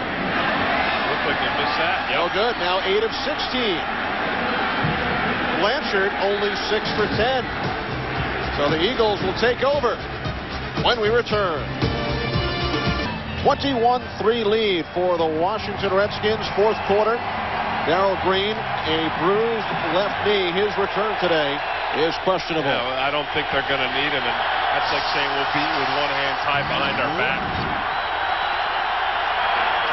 Like they missed that. Yep. Oh, good. Now 8 of 16. Blanchard only 6 for 10. So the Eagles will take over when we return. 21-3 lead for the Washington Redskins. 4th quarter. Darrell Green, a bruised left knee. His return today is questionable. Yeah, I don't think they're going to need him, and that's like saying we'll beat you with one hand tied behind our back.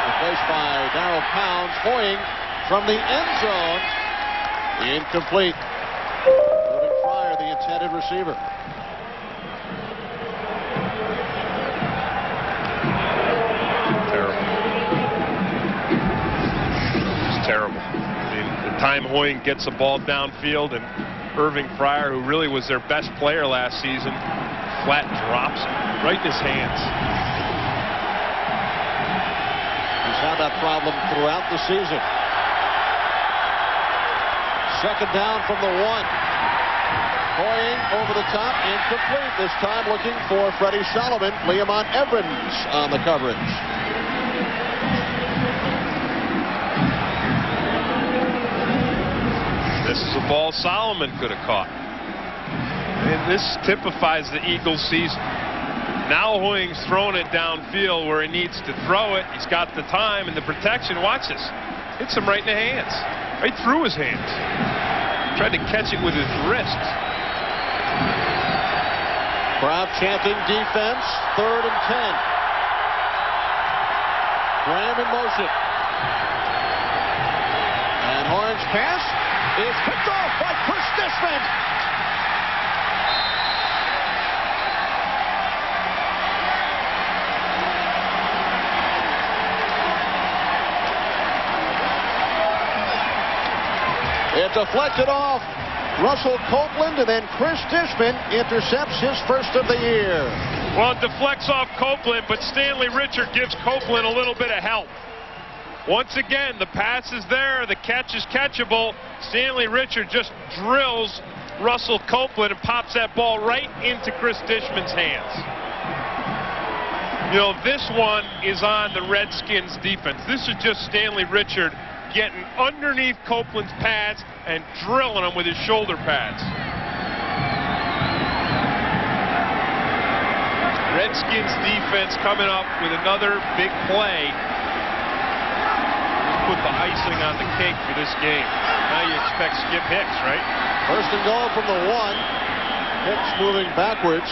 Replaced by Darrell Pounds, Hoying from the end zone. Incomplete. Moving Fryer, the intended receiver. Terrible. It's terrible. I mean, the time Hoying gets the ball downfield, and Irving Fryar, who really was their best player last season, flat drops right in his hands. He's had that problem throughout the season. Second down from the 1. Poying over the top, incomplete. This time looking for Freddie Solomon. Leamon Evans on the coverage. This is a ball Solomon could have caught. And this typifies the Eagles season. Now Hoying's throwing it downfield where he needs to throw it. He's got the time and the protection. Watch this. Hits him right in the hands. Right through his hands. Tried to catch it with his wrists. Crowd chanting defense. 3rd and 10. Graham in motion. And Horn's pass is picked off by Chris Dishman. It deflected off Russell Copeland, and then Chris Dishman intercepts his first of the year. Well, it deflects off Copeland, but Stanley Richard gives Copeland a little bit of help. Once again, the pass is there, the catch is catchable. Stanley Richard just drills Russell Copeland and pops that ball right into Chris Dishman's hands. You know, this one is on the Redskins defense. This is just Stanley Richard getting underneath Copeland's pads and drilling them with his shoulder pads. Redskins defense coming up with another big play. Put the icing on the cake for this game. Now you expect Skip Hicks, right? First and goal from the 1. Hicks moving backwards.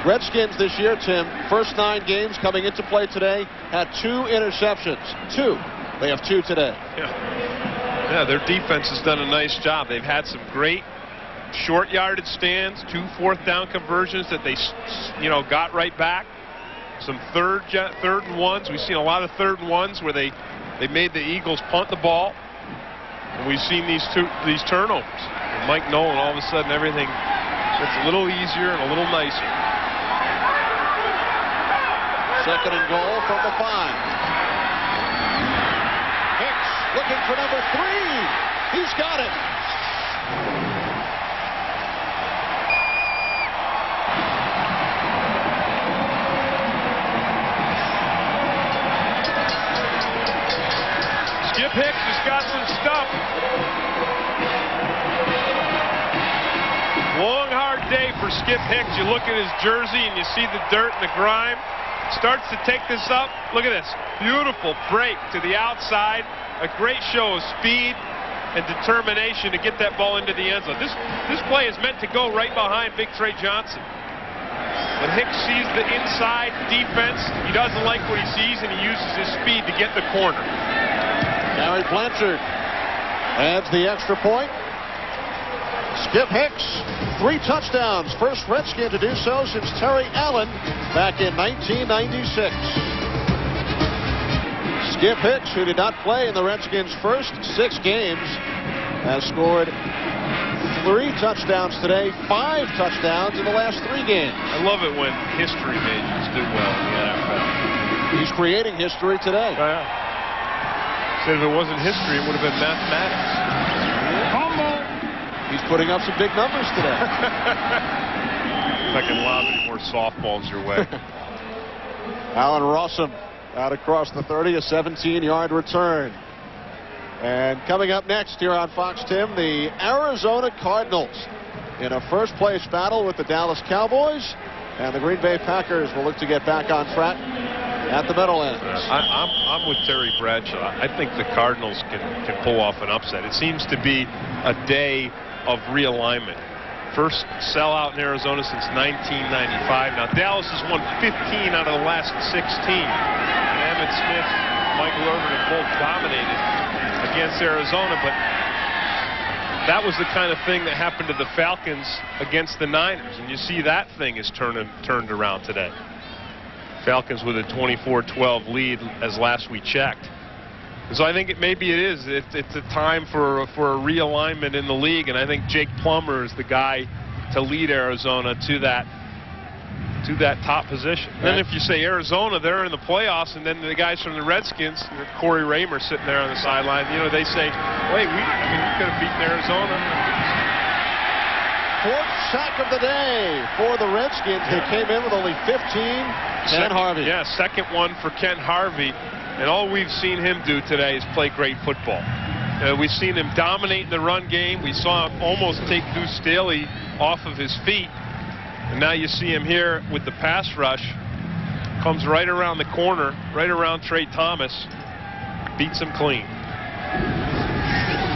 Redskins this year, Tim, first 9 games coming into play today, had 2 interceptions. 2. They have 2 today. Yeah, their defense has done a nice job. They've had some great short yardage stands, 2 4th down conversions that they, got right back. Some third and 1s. We've seen a lot of 3rd and 1s where they made the Eagles punt the ball. And we've seen these turnovers. And Mike Nolan, all of a sudden, everything gets a little easier and a little nicer. Second and goal from the 5. Looking for number 3. He's got it. Skip Hicks has got some stuff. Long, hard day for Skip Hicks. You look at his jersey and you see the dirt and the grime. Starts to take this up. Look at this. Beautiful break to the outside. A great show of speed and determination to get that ball into the end zone. This play is meant to go right behind Big Trey Johnson. But Hicks sees the inside defense. He doesn't like what he sees, and he uses his speed to get the corner. Gary Blanchard adds the extra point. Skip Hicks, 3 touchdowns. First Redskin to do so since Terry Allen back in 1996. Skip Hicks, who did not play in the Redskins' first 6 games, has scored 3 touchdowns today, 5 touchdowns in the last 3 games. I love it when history majors do well in the NFL. He's creating history today. Oh, yeah. Said if it wasn't history, it would have been mathematics. He's putting up some big numbers today. If I can lob any more softballs your way. Alan Rossum out across the 30, a 17-yard return. And coming up next here on Fox, Tim, the Arizona Cardinals in a first-place battle with the Dallas Cowboys, and the Green Bay Packers will look to get back on track at the Meadowlands. I'm with Terry Bradshaw. I think the Cardinals can pull off an upset. It seems to be a day of realignment. First sellout in Arizona since 1995. Now, Dallas has won 15 out of the last 16. Emmitt Smith, Michael Irvin have both dominated against Arizona, but that was the kind of thing that happened to the Falcons against the Niners, and you see that thing is turned around today. Falcons with a 24-12 lead as last we checked. So I think maybe it is. It's a time for a realignment in the league, and I think Jake Plummer is the guy to lead Arizona to that top position. And then if you say Arizona, they're in the playoffs, and then the guys from the Redskins, Corey Raymer sitting there on the sideline, they say, wait, we could have beaten Arizona. Fourth sack of the day for the Redskins. They came in with only 15. Ken Harvey. Yeah, second one for Ken Harvey. And all we've seen him do today is play great football. We've seen him dominate the run game. We saw him almost take Deuce Staley off of his feet. And now you see him here with the pass rush. Comes right around the corner, right around Trey Thomas. Beats him clean.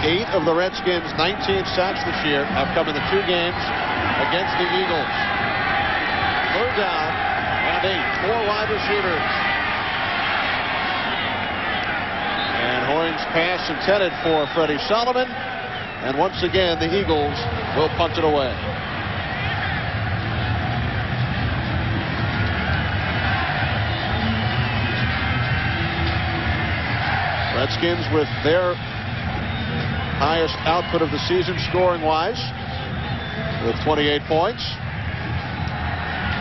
8 of the Redskins' 19 sacks this year have come in the 2 games against the Eagles. Third down and 8. 4 wide receivers. And Hoying's pass intended for Freddie Solomon. And once again, the Eagles will punt it away. Redskins with their highest output of the season scoring-wise with 28 points.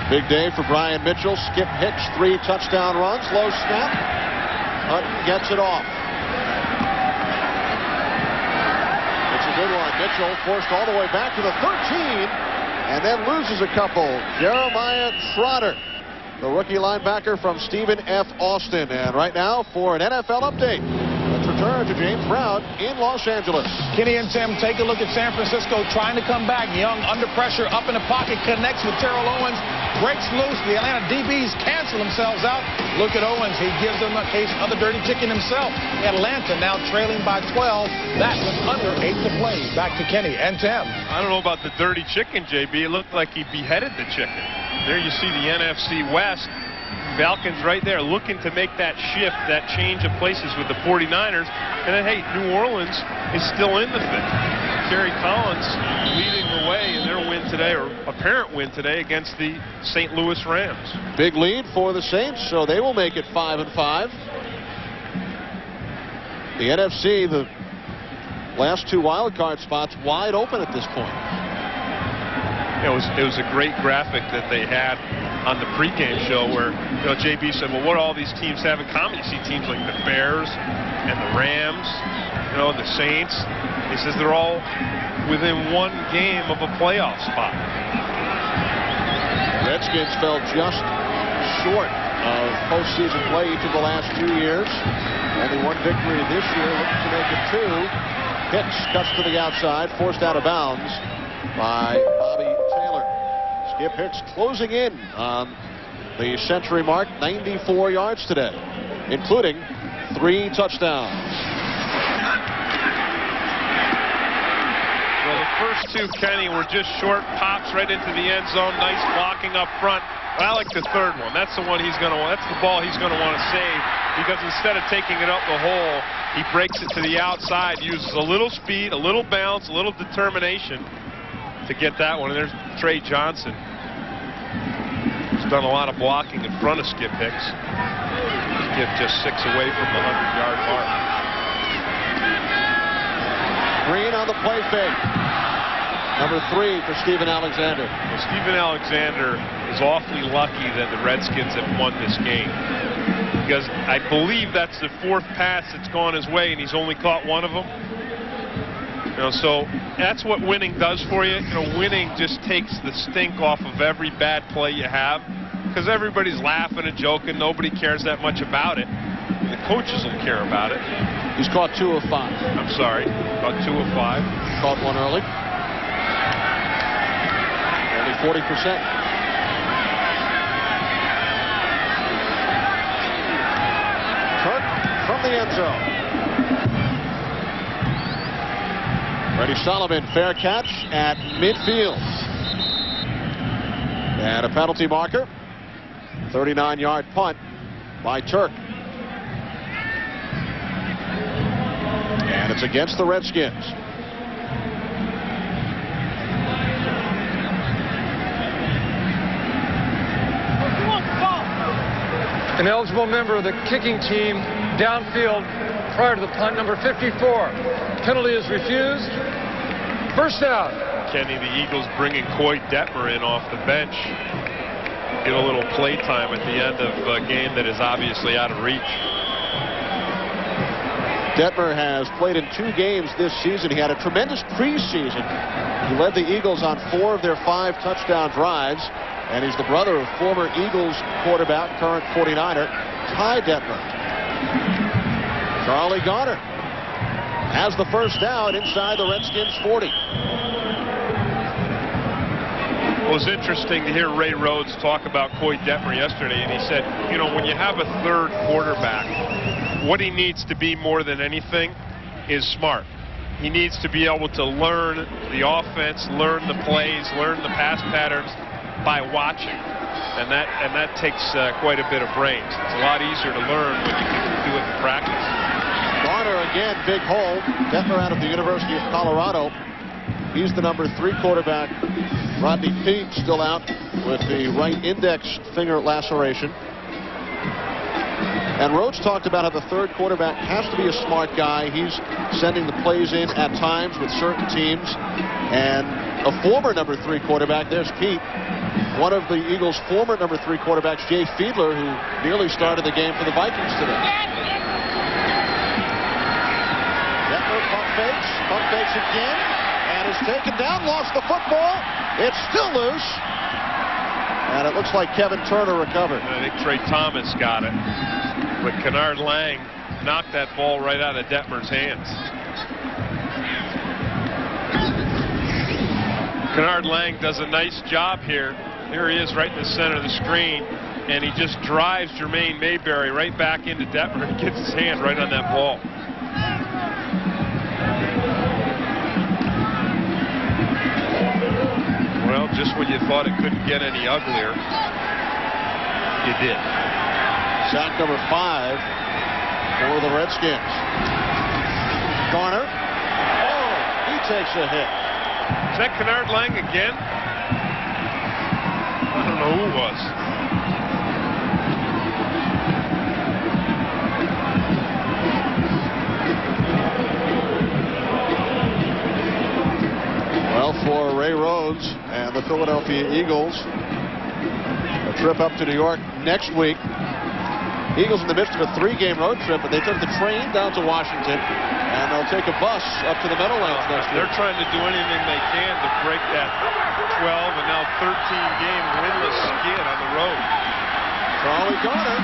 Big day for Brian Mitchell. Skip Hicks, 3 touchdown runs. Low snap. Hunt gets it off. It's a good one. Mitchell forced all the way back to the 13 and then loses a couple. Jeremiah Trotter, the rookie linebacker from Stephen F. Austin. And right now for an NFL update, let's return to James Brown in Los Angeles. Kenny and Tim, take a look at San Francisco trying to come back. Young under pressure, up in the pocket, connects with Terrell Owens, breaks loose. The Atlanta DBs cancel themselves out. Look at Owens. He gives them a case of the dirty chicken himself. Atlanta now trailing by 12. That was under 8 to play. Back to Kenny and Tim. I don't know about the dirty chicken, JB. It looked like he beheaded the chicken. There you see the NFC West. Falcons right there looking to make that shift, that change of places with the 49ers. And then, hey, New Orleans is still in the thing. Kerry Collins leading the way in their win today, or apparent win today, against the St. Louis Rams. Big lead for the Saints, so they will make it 5-5. The NFC, the last 2 wild card spots wide open at this point. It was a great graphic that they had on the pregame show where JB said, well, what do all these teams have in common? You see teams like the Bears and the Rams, the Saints. He says they're all within 1 game of a playoff spot. Redskins fell just short of postseason play each of the last 2 years. Only 1 victory this year, looking to make it 2. Hicks cuts to the outside, forced out of bounds by Bobby Taylor. Skip Hicks closing in on the century mark, 94 yards today, including 3 touchdowns. Well, the first 2, Kenny, were just short pops right into the end zone. Nice blocking up front. I like the third one. That's the one he's going to want. That's the ball he's going to want to save, because instead of taking it up the hole, he breaks it to the outside, uses a little speed, a little bounce, a little determination to get that one. And there's Trey Johnson. He's done a lot of blocking in front of Skip Hicks. Skip just 6 away from the 100-yard mark. Green on the play fake. Number 3 for Stephen Alexander. Well, Stephen Alexander is awfully lucky that the Redskins have won this game, because I believe that's the 4th pass that's gone his way, and he's only caught 1 of them. So that's what winning does for you. Winning just takes the stink off of every bad play you have, because everybody's laughing and joking. Nobody cares that much about it. The coaches will care about it. He's caught 2 of 5. I'm sorry, caught 2 of 5. Caught 1 early. Only 40%. Turk from the end zone. Freddie Solomon, fair catch at midfield. And a penalty marker. 39-yard punt by Turk. And it's against the Redskins. An eligible member of the kicking team downfield prior to the punt. Number 54. Penalty is refused. First down. Kenny, the Eagles bringing Coy Detmer in off the bench. Get a little play time at the end of a game that is obviously out of reach. Detmer has played in 2 games this season. He had a tremendous preseason. He led the Eagles on 4 of their 5 touchdown drives. And he's the brother of former Eagles quarterback, current 49er, Ty Detmer. Charlie Garner has the first down inside the Redskins 40. It was interesting to hear Ray Rhodes talk about Coy Detmer yesterday, and he said, you know, when you have a third quarterback, what he needs to be more than anything is smart. He needs to be able to learn the offense, learn the plays, learn the pass patterns by watching, and that takes quite a bit of brains. It's a lot easier to learn when you can do it in practice. Garner again, big hole. Detmer out of the University of Colorado. He's the number 3 quarterback. Rodney Peete still out with the right index finger laceration. And Rhodes talked about how the third quarterback has to be a smart guy. He's sending the plays in at times with certain teams. And a former number 3 quarterback, there's Peete. One of the Eagles' former number 3 quarterbacks, Jay Fiedler, who nearly started the game for the Vikings today. Detmer pump fakes again, and is taken down, lost the football. It's still loose. And it looks like Kevin Turner recovered. I think Trey Thomas got it. But Kennard Lang knocked that ball right out of Detmer's hands. Kennard Lang does a nice job here. Here he is right in the center of the screen, and he just drives Jermaine Mayberry right back into Detmer and gets his hand right on that ball. Well, just when you thought it couldn't get any uglier, it did. Sack number 5 for the Redskins. Garner. Oh, he takes a hit. Is that Kennard Lang again? I don't know who it was. Well, for Ray Rhodes and the Philadelphia Eagles, a trip up to New York next week. Eagles in the midst of a 3-game road trip, but they took the train down to Washington, and they'll take a bus up to the Meadowlands next week. They're trying to do anything they can to break that 12 and now 13-game winless skid on the road. Charlie Garner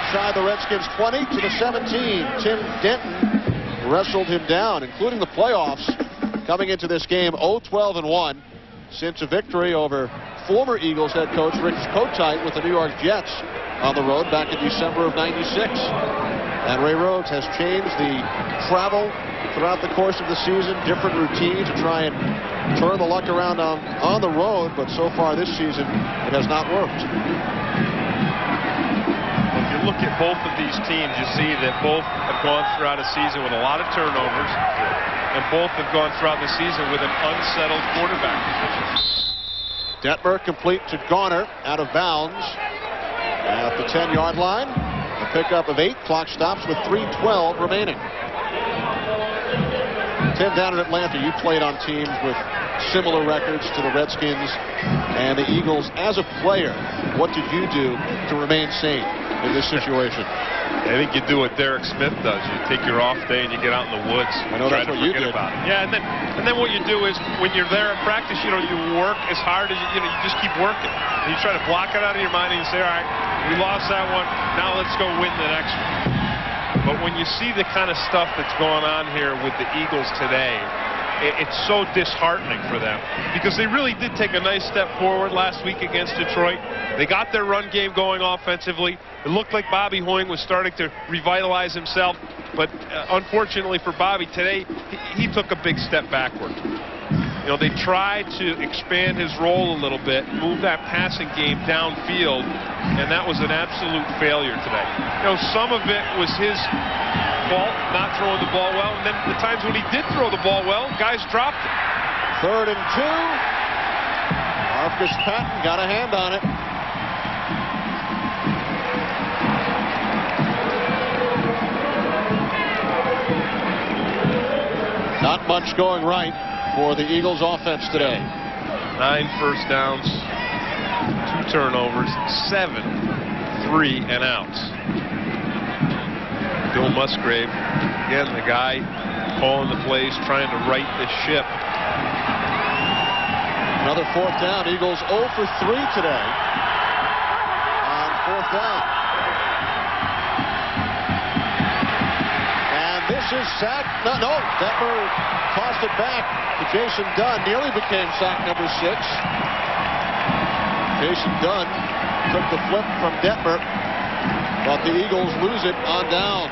inside the Redskins 20 to the 17. Tim Denton wrestled him down, including the playoffs, coming into this game 0-12-1 since a victory over former Eagles head coach Rich Kotite with the New York Jets on the road back in December of '96. And Ray Rhodes has changed the travel throughout the course of the season, different routine to try and turn the luck around on the road, but so far this season it has not worked. If you look at both of these teams, you see that both have gone throughout a season with a lot of turnovers, and both have gone throughout the season with an unsettled quarterback position. Detmer complete to Garner, out of bounds at the 10-yard line. A pickup of 8. Clock stops with 3:12 remaining. Tim, down in Atlanta, you played on teams with similar records to the Redskins and the Eagles. As a player, what did you do to remain sane in this situation? I think you do what Derek Smith does. You take your off day and you get out in the woods. I know try that's to what you forget did. about it. Yeah, and then what you do is when you're there at practice, you work as hard as you just keep working. And you try to block it out of your mind and you say, all right, we lost that one. Now let's go win the next one. But when you see the kind of stuff that's going on here with the Eagles today, it's so disheartening for them because they really did take a nice step forward last week against Detroit. They got their run game going offensively. It looked like Bobby Hoying was starting to revitalize himself, but unfortunately for Bobby today, he took a big step backward. You know, they tried to expand his role a little bit, move that passing game downfield, and that was an absolute failure today. You know, some of it was his fault, not throwing the ball well, and then the times when he did throw the ball well, guys dropped it. 3rd and 2. Marcus Patton got a hand on it. Not much going right for the Eagles offense today. 9 first downs, 2 turnovers, 7 3-and-outs. Bill Musgrave, again, the guy calling the plays, trying to right the ship. Another 4th down. Eagles 0 for 3 today on 4th down. And this is sack. No, Detmer tossed it back to Jason Dunn. Nearly became sack number 6. Jason Dunn took the flip from Detmer, but the Eagles lose it on downs.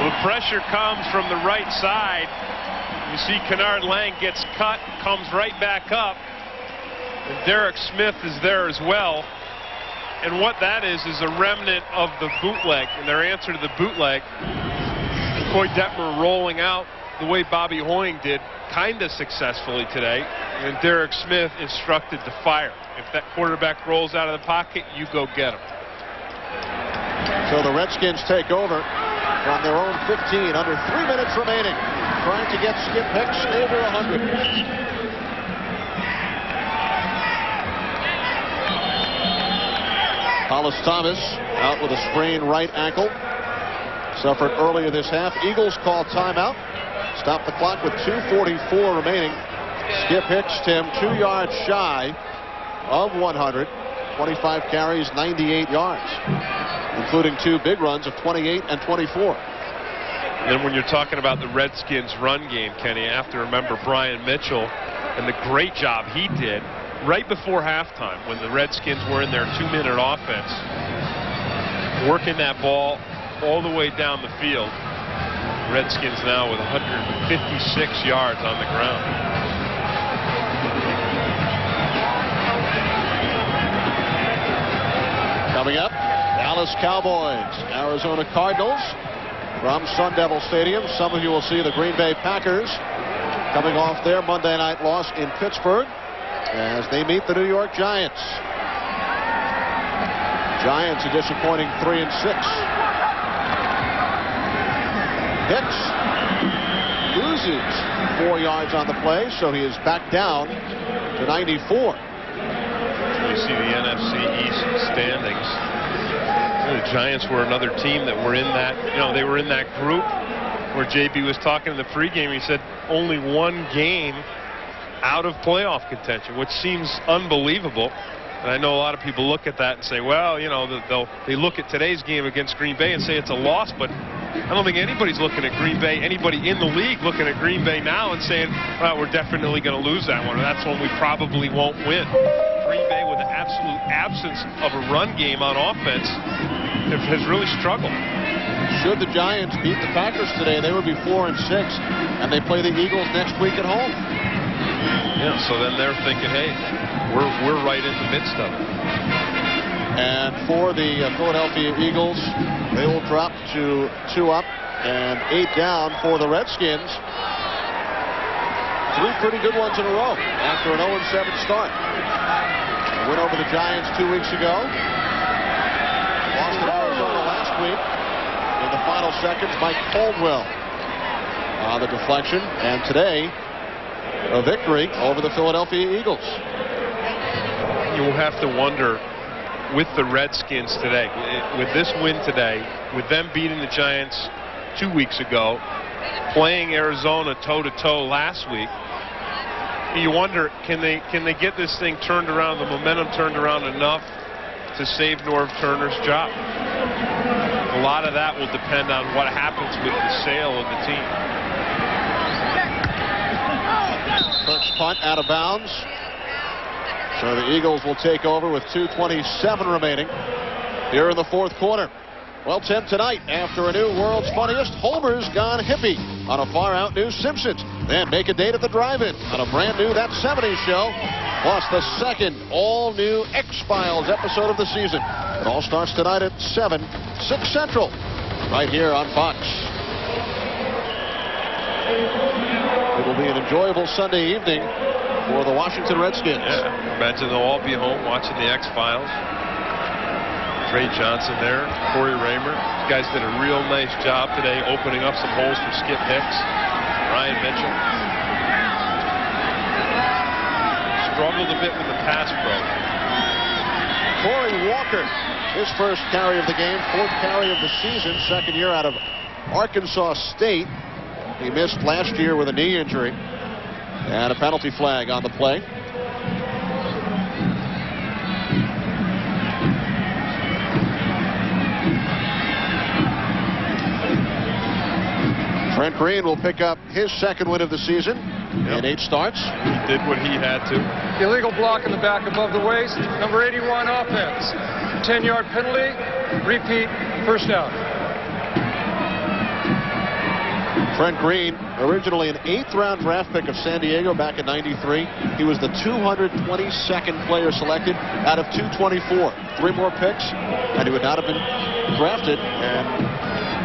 The pressure comes from the right side. You see Kennard Lang gets cut, comes right back up. And Derek Smith is there as well. And what that is a remnant of the bootleg. And their answer to the bootleg, Koy Detmer rolling out the way Bobby Hoying did, kind of successfully today. And Derek Smith instructed to fire. If that quarterback rolls out of the pocket, you go get him. So the Redskins take over from their own 15, under 3 minutes remaining, trying to get Skip Hicks over 100. Hollis Thomas out with a sprained right ankle. Suffered earlier this half. Eagles call timeout. Stop the clock with 2:44 remaining. Skip Hicks, Tim, 2 yards shy of 100. 25 carries, 98 yards, including 2 big runs of 28 and 24. And then when you're talking about the Redskins run game, Kenny, you have to remember Brian Mitchell and the great job he did right before halftime when the Redskins were in their 2-minute offense, working that ball all the way down the field. Redskins now with 156 yards on the ground. Coming up, Dallas Cowboys, Arizona Cardinals from Sun Devil Stadium. Some of you will see the Green Bay Packers coming off their Monday night loss in Pittsburgh as they meet the New York Giants. Giants a disappointing 3-6. Hicks loses 4 yards on the play, so he is back down to 94. You see the NFC East standings. The Giants were another team that were in that, they were in that group where JB was talking in the pregame. He said only 1 game out of playoff contention, which seems unbelievable. And I know a lot of people look at that and say, well, they look at today's game against Green Bay and say it's a loss, but I don't think anybody's looking at Green Bay, anybody in the league looking at Green Bay now and saying, well, we're definitely going to lose that one, or that's one we probably won't win. Green Bay, with an absolute absence of a run game on offense, has really struggled. Should the Giants beat the Packers today, they would be 4-6, and they play the Eagles next week at home. Yeah, so then they're thinking, hey, we're right in the midst of it. And for the Philadelphia Eagles, they will drop to 2 up and 8 down for the Redskins. 3 pretty good ones in a row after an 0-7 start. A win over the Giants 2 weeks ago. Lost to Arizona last week. In the final seconds, Mike Caldwell on the deflection. And today, a victory over the Philadelphia Eagles. You will have to wonder, with the Redskins today, with this win today, with them beating the Giants 2 weeks ago, playing Arizona toe-to-toe last week, you wonder, can they get this thing turned around, the momentum turned around enough to save Norv Turner's job? A lot of that will depend on what happens with the sale of the team. Kirk's punt out of bounds. So the Eagles will take over with 2:27 remaining here in the 4th quarter. Well, Tim, tonight, after a new World's Funniest, Homer's Gone Hippie on a far-out new Simpsons. Then make a date at the drive-in on a brand-new That 70s Show, plus the second all-new X-Files episode of the season. It all starts tonight at 7, 6 Central, right here on Fox. It will be an enjoyable Sunday evening for the Washington Redskins. Yeah, imagine they'll all be home watching the X-Files. Trey Johnson there, Corey Raymer. These guys did a real nice job today opening up some holes for Skip Hicks. Ryan Mitchell struggled a bit with the pass pro. Corey Walker, his first carry of the game, fourth carry of the season, second year out of Arkansas State. He missed last year with a knee injury. And a penalty flag on the play. Trent Green will pick up his second win of the season in 8 starts. He did what he had to. Illegal block in the back above the waist. Number 81 offense. 10-yard penalty. Repeat. First down. Trent Green, originally an 8th-round draft pick of San Diego back in '93. He was the 222nd player selected out of 224. 3 more picks, and he would not have been drafted. And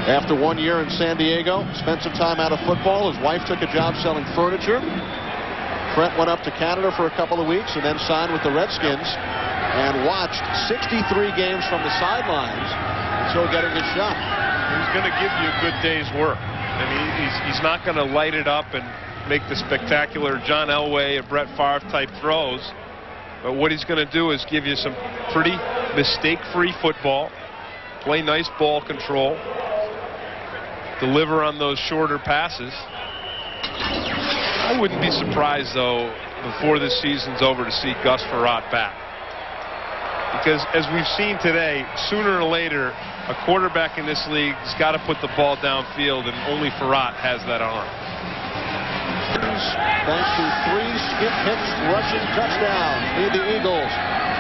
after 1 year in San Diego, spent some time out of football. His wife took a job selling furniture. Trent went up to Canada for a couple of weeks and then signed with the Redskins and watched 63 games from the sidelines until getting his shot. He's going to give you a good day's work. I mean, he's not going to light it up and make the spectacular John Elway and Brett Favre type throws. But what he's going to do is give you some pretty mistake-free football, play nice ball control, deliver on those shorter passes. I wouldn't be surprised, though, before this season's over to see Gus Frerotte back. Because as we've seen today, sooner or later, a quarterback in this league has got to put the ball downfield, and only Frerotte has that arm. Thanks to 3 Skip Hicks rushing touchdowns, lead the Eagles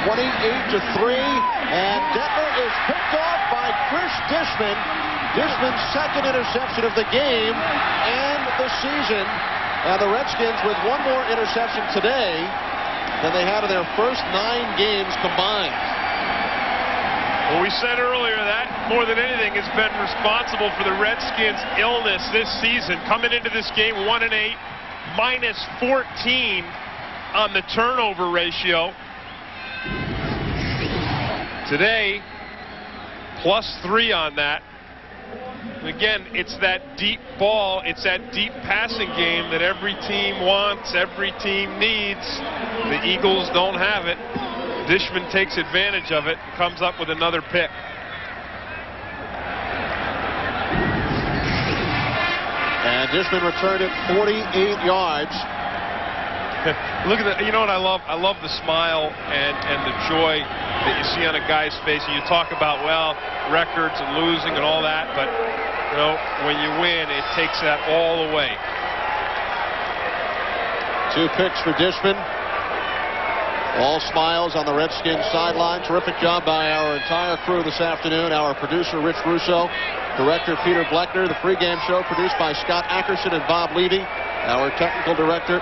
28-3, and Denver is picked off by Chris Dishman. Dishman's second interception of the game and the season. And the Redskins with 1 more interception today than they had in their first 9 games combined. Well, we said earlier that more than anything has been responsible for the Redskins' illness this season. Coming into this game 1-8, minus 14 on the turnover ratio. Today, plus 3 on that. Again, it's that deep ball, it's that deep passing game that every team wants, every team needs. The Eagles don't have it. Dishman takes advantage of it and comes up with another pick. And Dishman returned it 48 yards. Look at that. You know what I love? I love the smile and the joy that you see on a guy's face. And you talk about, well, records and losing and all that, but you know, when you win, it takes that all away. 2 picks for Dishman. All smiles on the Redskins sideline. Terrific job by our entire crew this afternoon. Our producer, Rich Russo. Director, Peter Bleckner. The pregame show produced by Scott Ackerson and Bob Levy. Our technical director,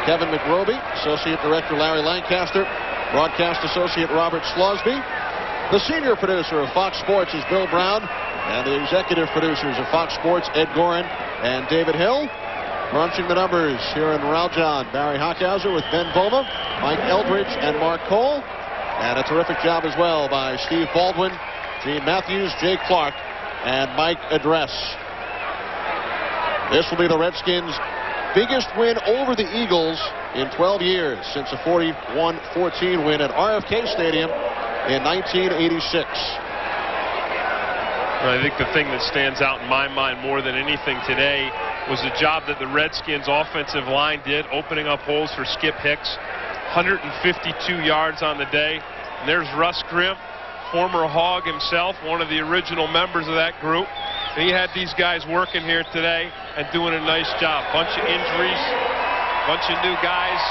Kevin McRoby. Associate Director, Larry Lancaster. Broadcast Associate, Robert Slosby. The senior producer of Fox Sports is Bill Brown. And the executive producers of Fox Sports, Ed Gorin and David Hill. Crunching the numbers here in Raljon, Barry Hockhauser with Ben Boma, Mike Eldridge, and Mark Cole. And a terrific job as well by Steve Baldwin, Gene Matthews, Jay Clark, and Mike Address. This will be the Redskins' biggest win over the Eagles in 12 years since a 41-14 win at RFK Stadium in 1986. I think the thing that stands out in my mind more than anything today was the job that the Redskins offensive line did, opening up holes for Skip Hicks. 152 yards on the day. And there's Russ Grimm, former Hog himself, one of the original members of that group. And he had these guys working here today and doing a nice job. Bunch of injuries, bunch of new guys.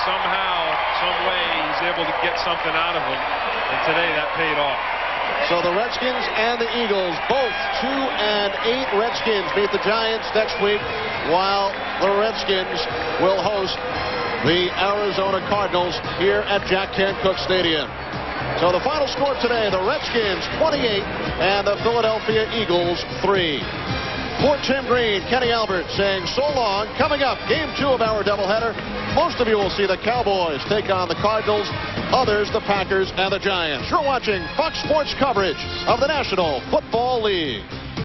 Somehow, some way, he's able to get something out of them. And today that paid off. So the Redskins and the Eagles, both 2-8 Redskins, meet the Giants next week, while the Redskins will host the Arizona Cardinals here at Jack Kent Cooke Stadium. So the final score today, the Redskins 28 and the Philadelphia Eagles 3. For Tim Green, Kenny Albert saying so long. Coming up, game 2 of our doubleheader. Most of you will see the Cowboys take on the Cardinals. others the Packers and the Giants. You're watching Fox Sports coverage of the National Football League.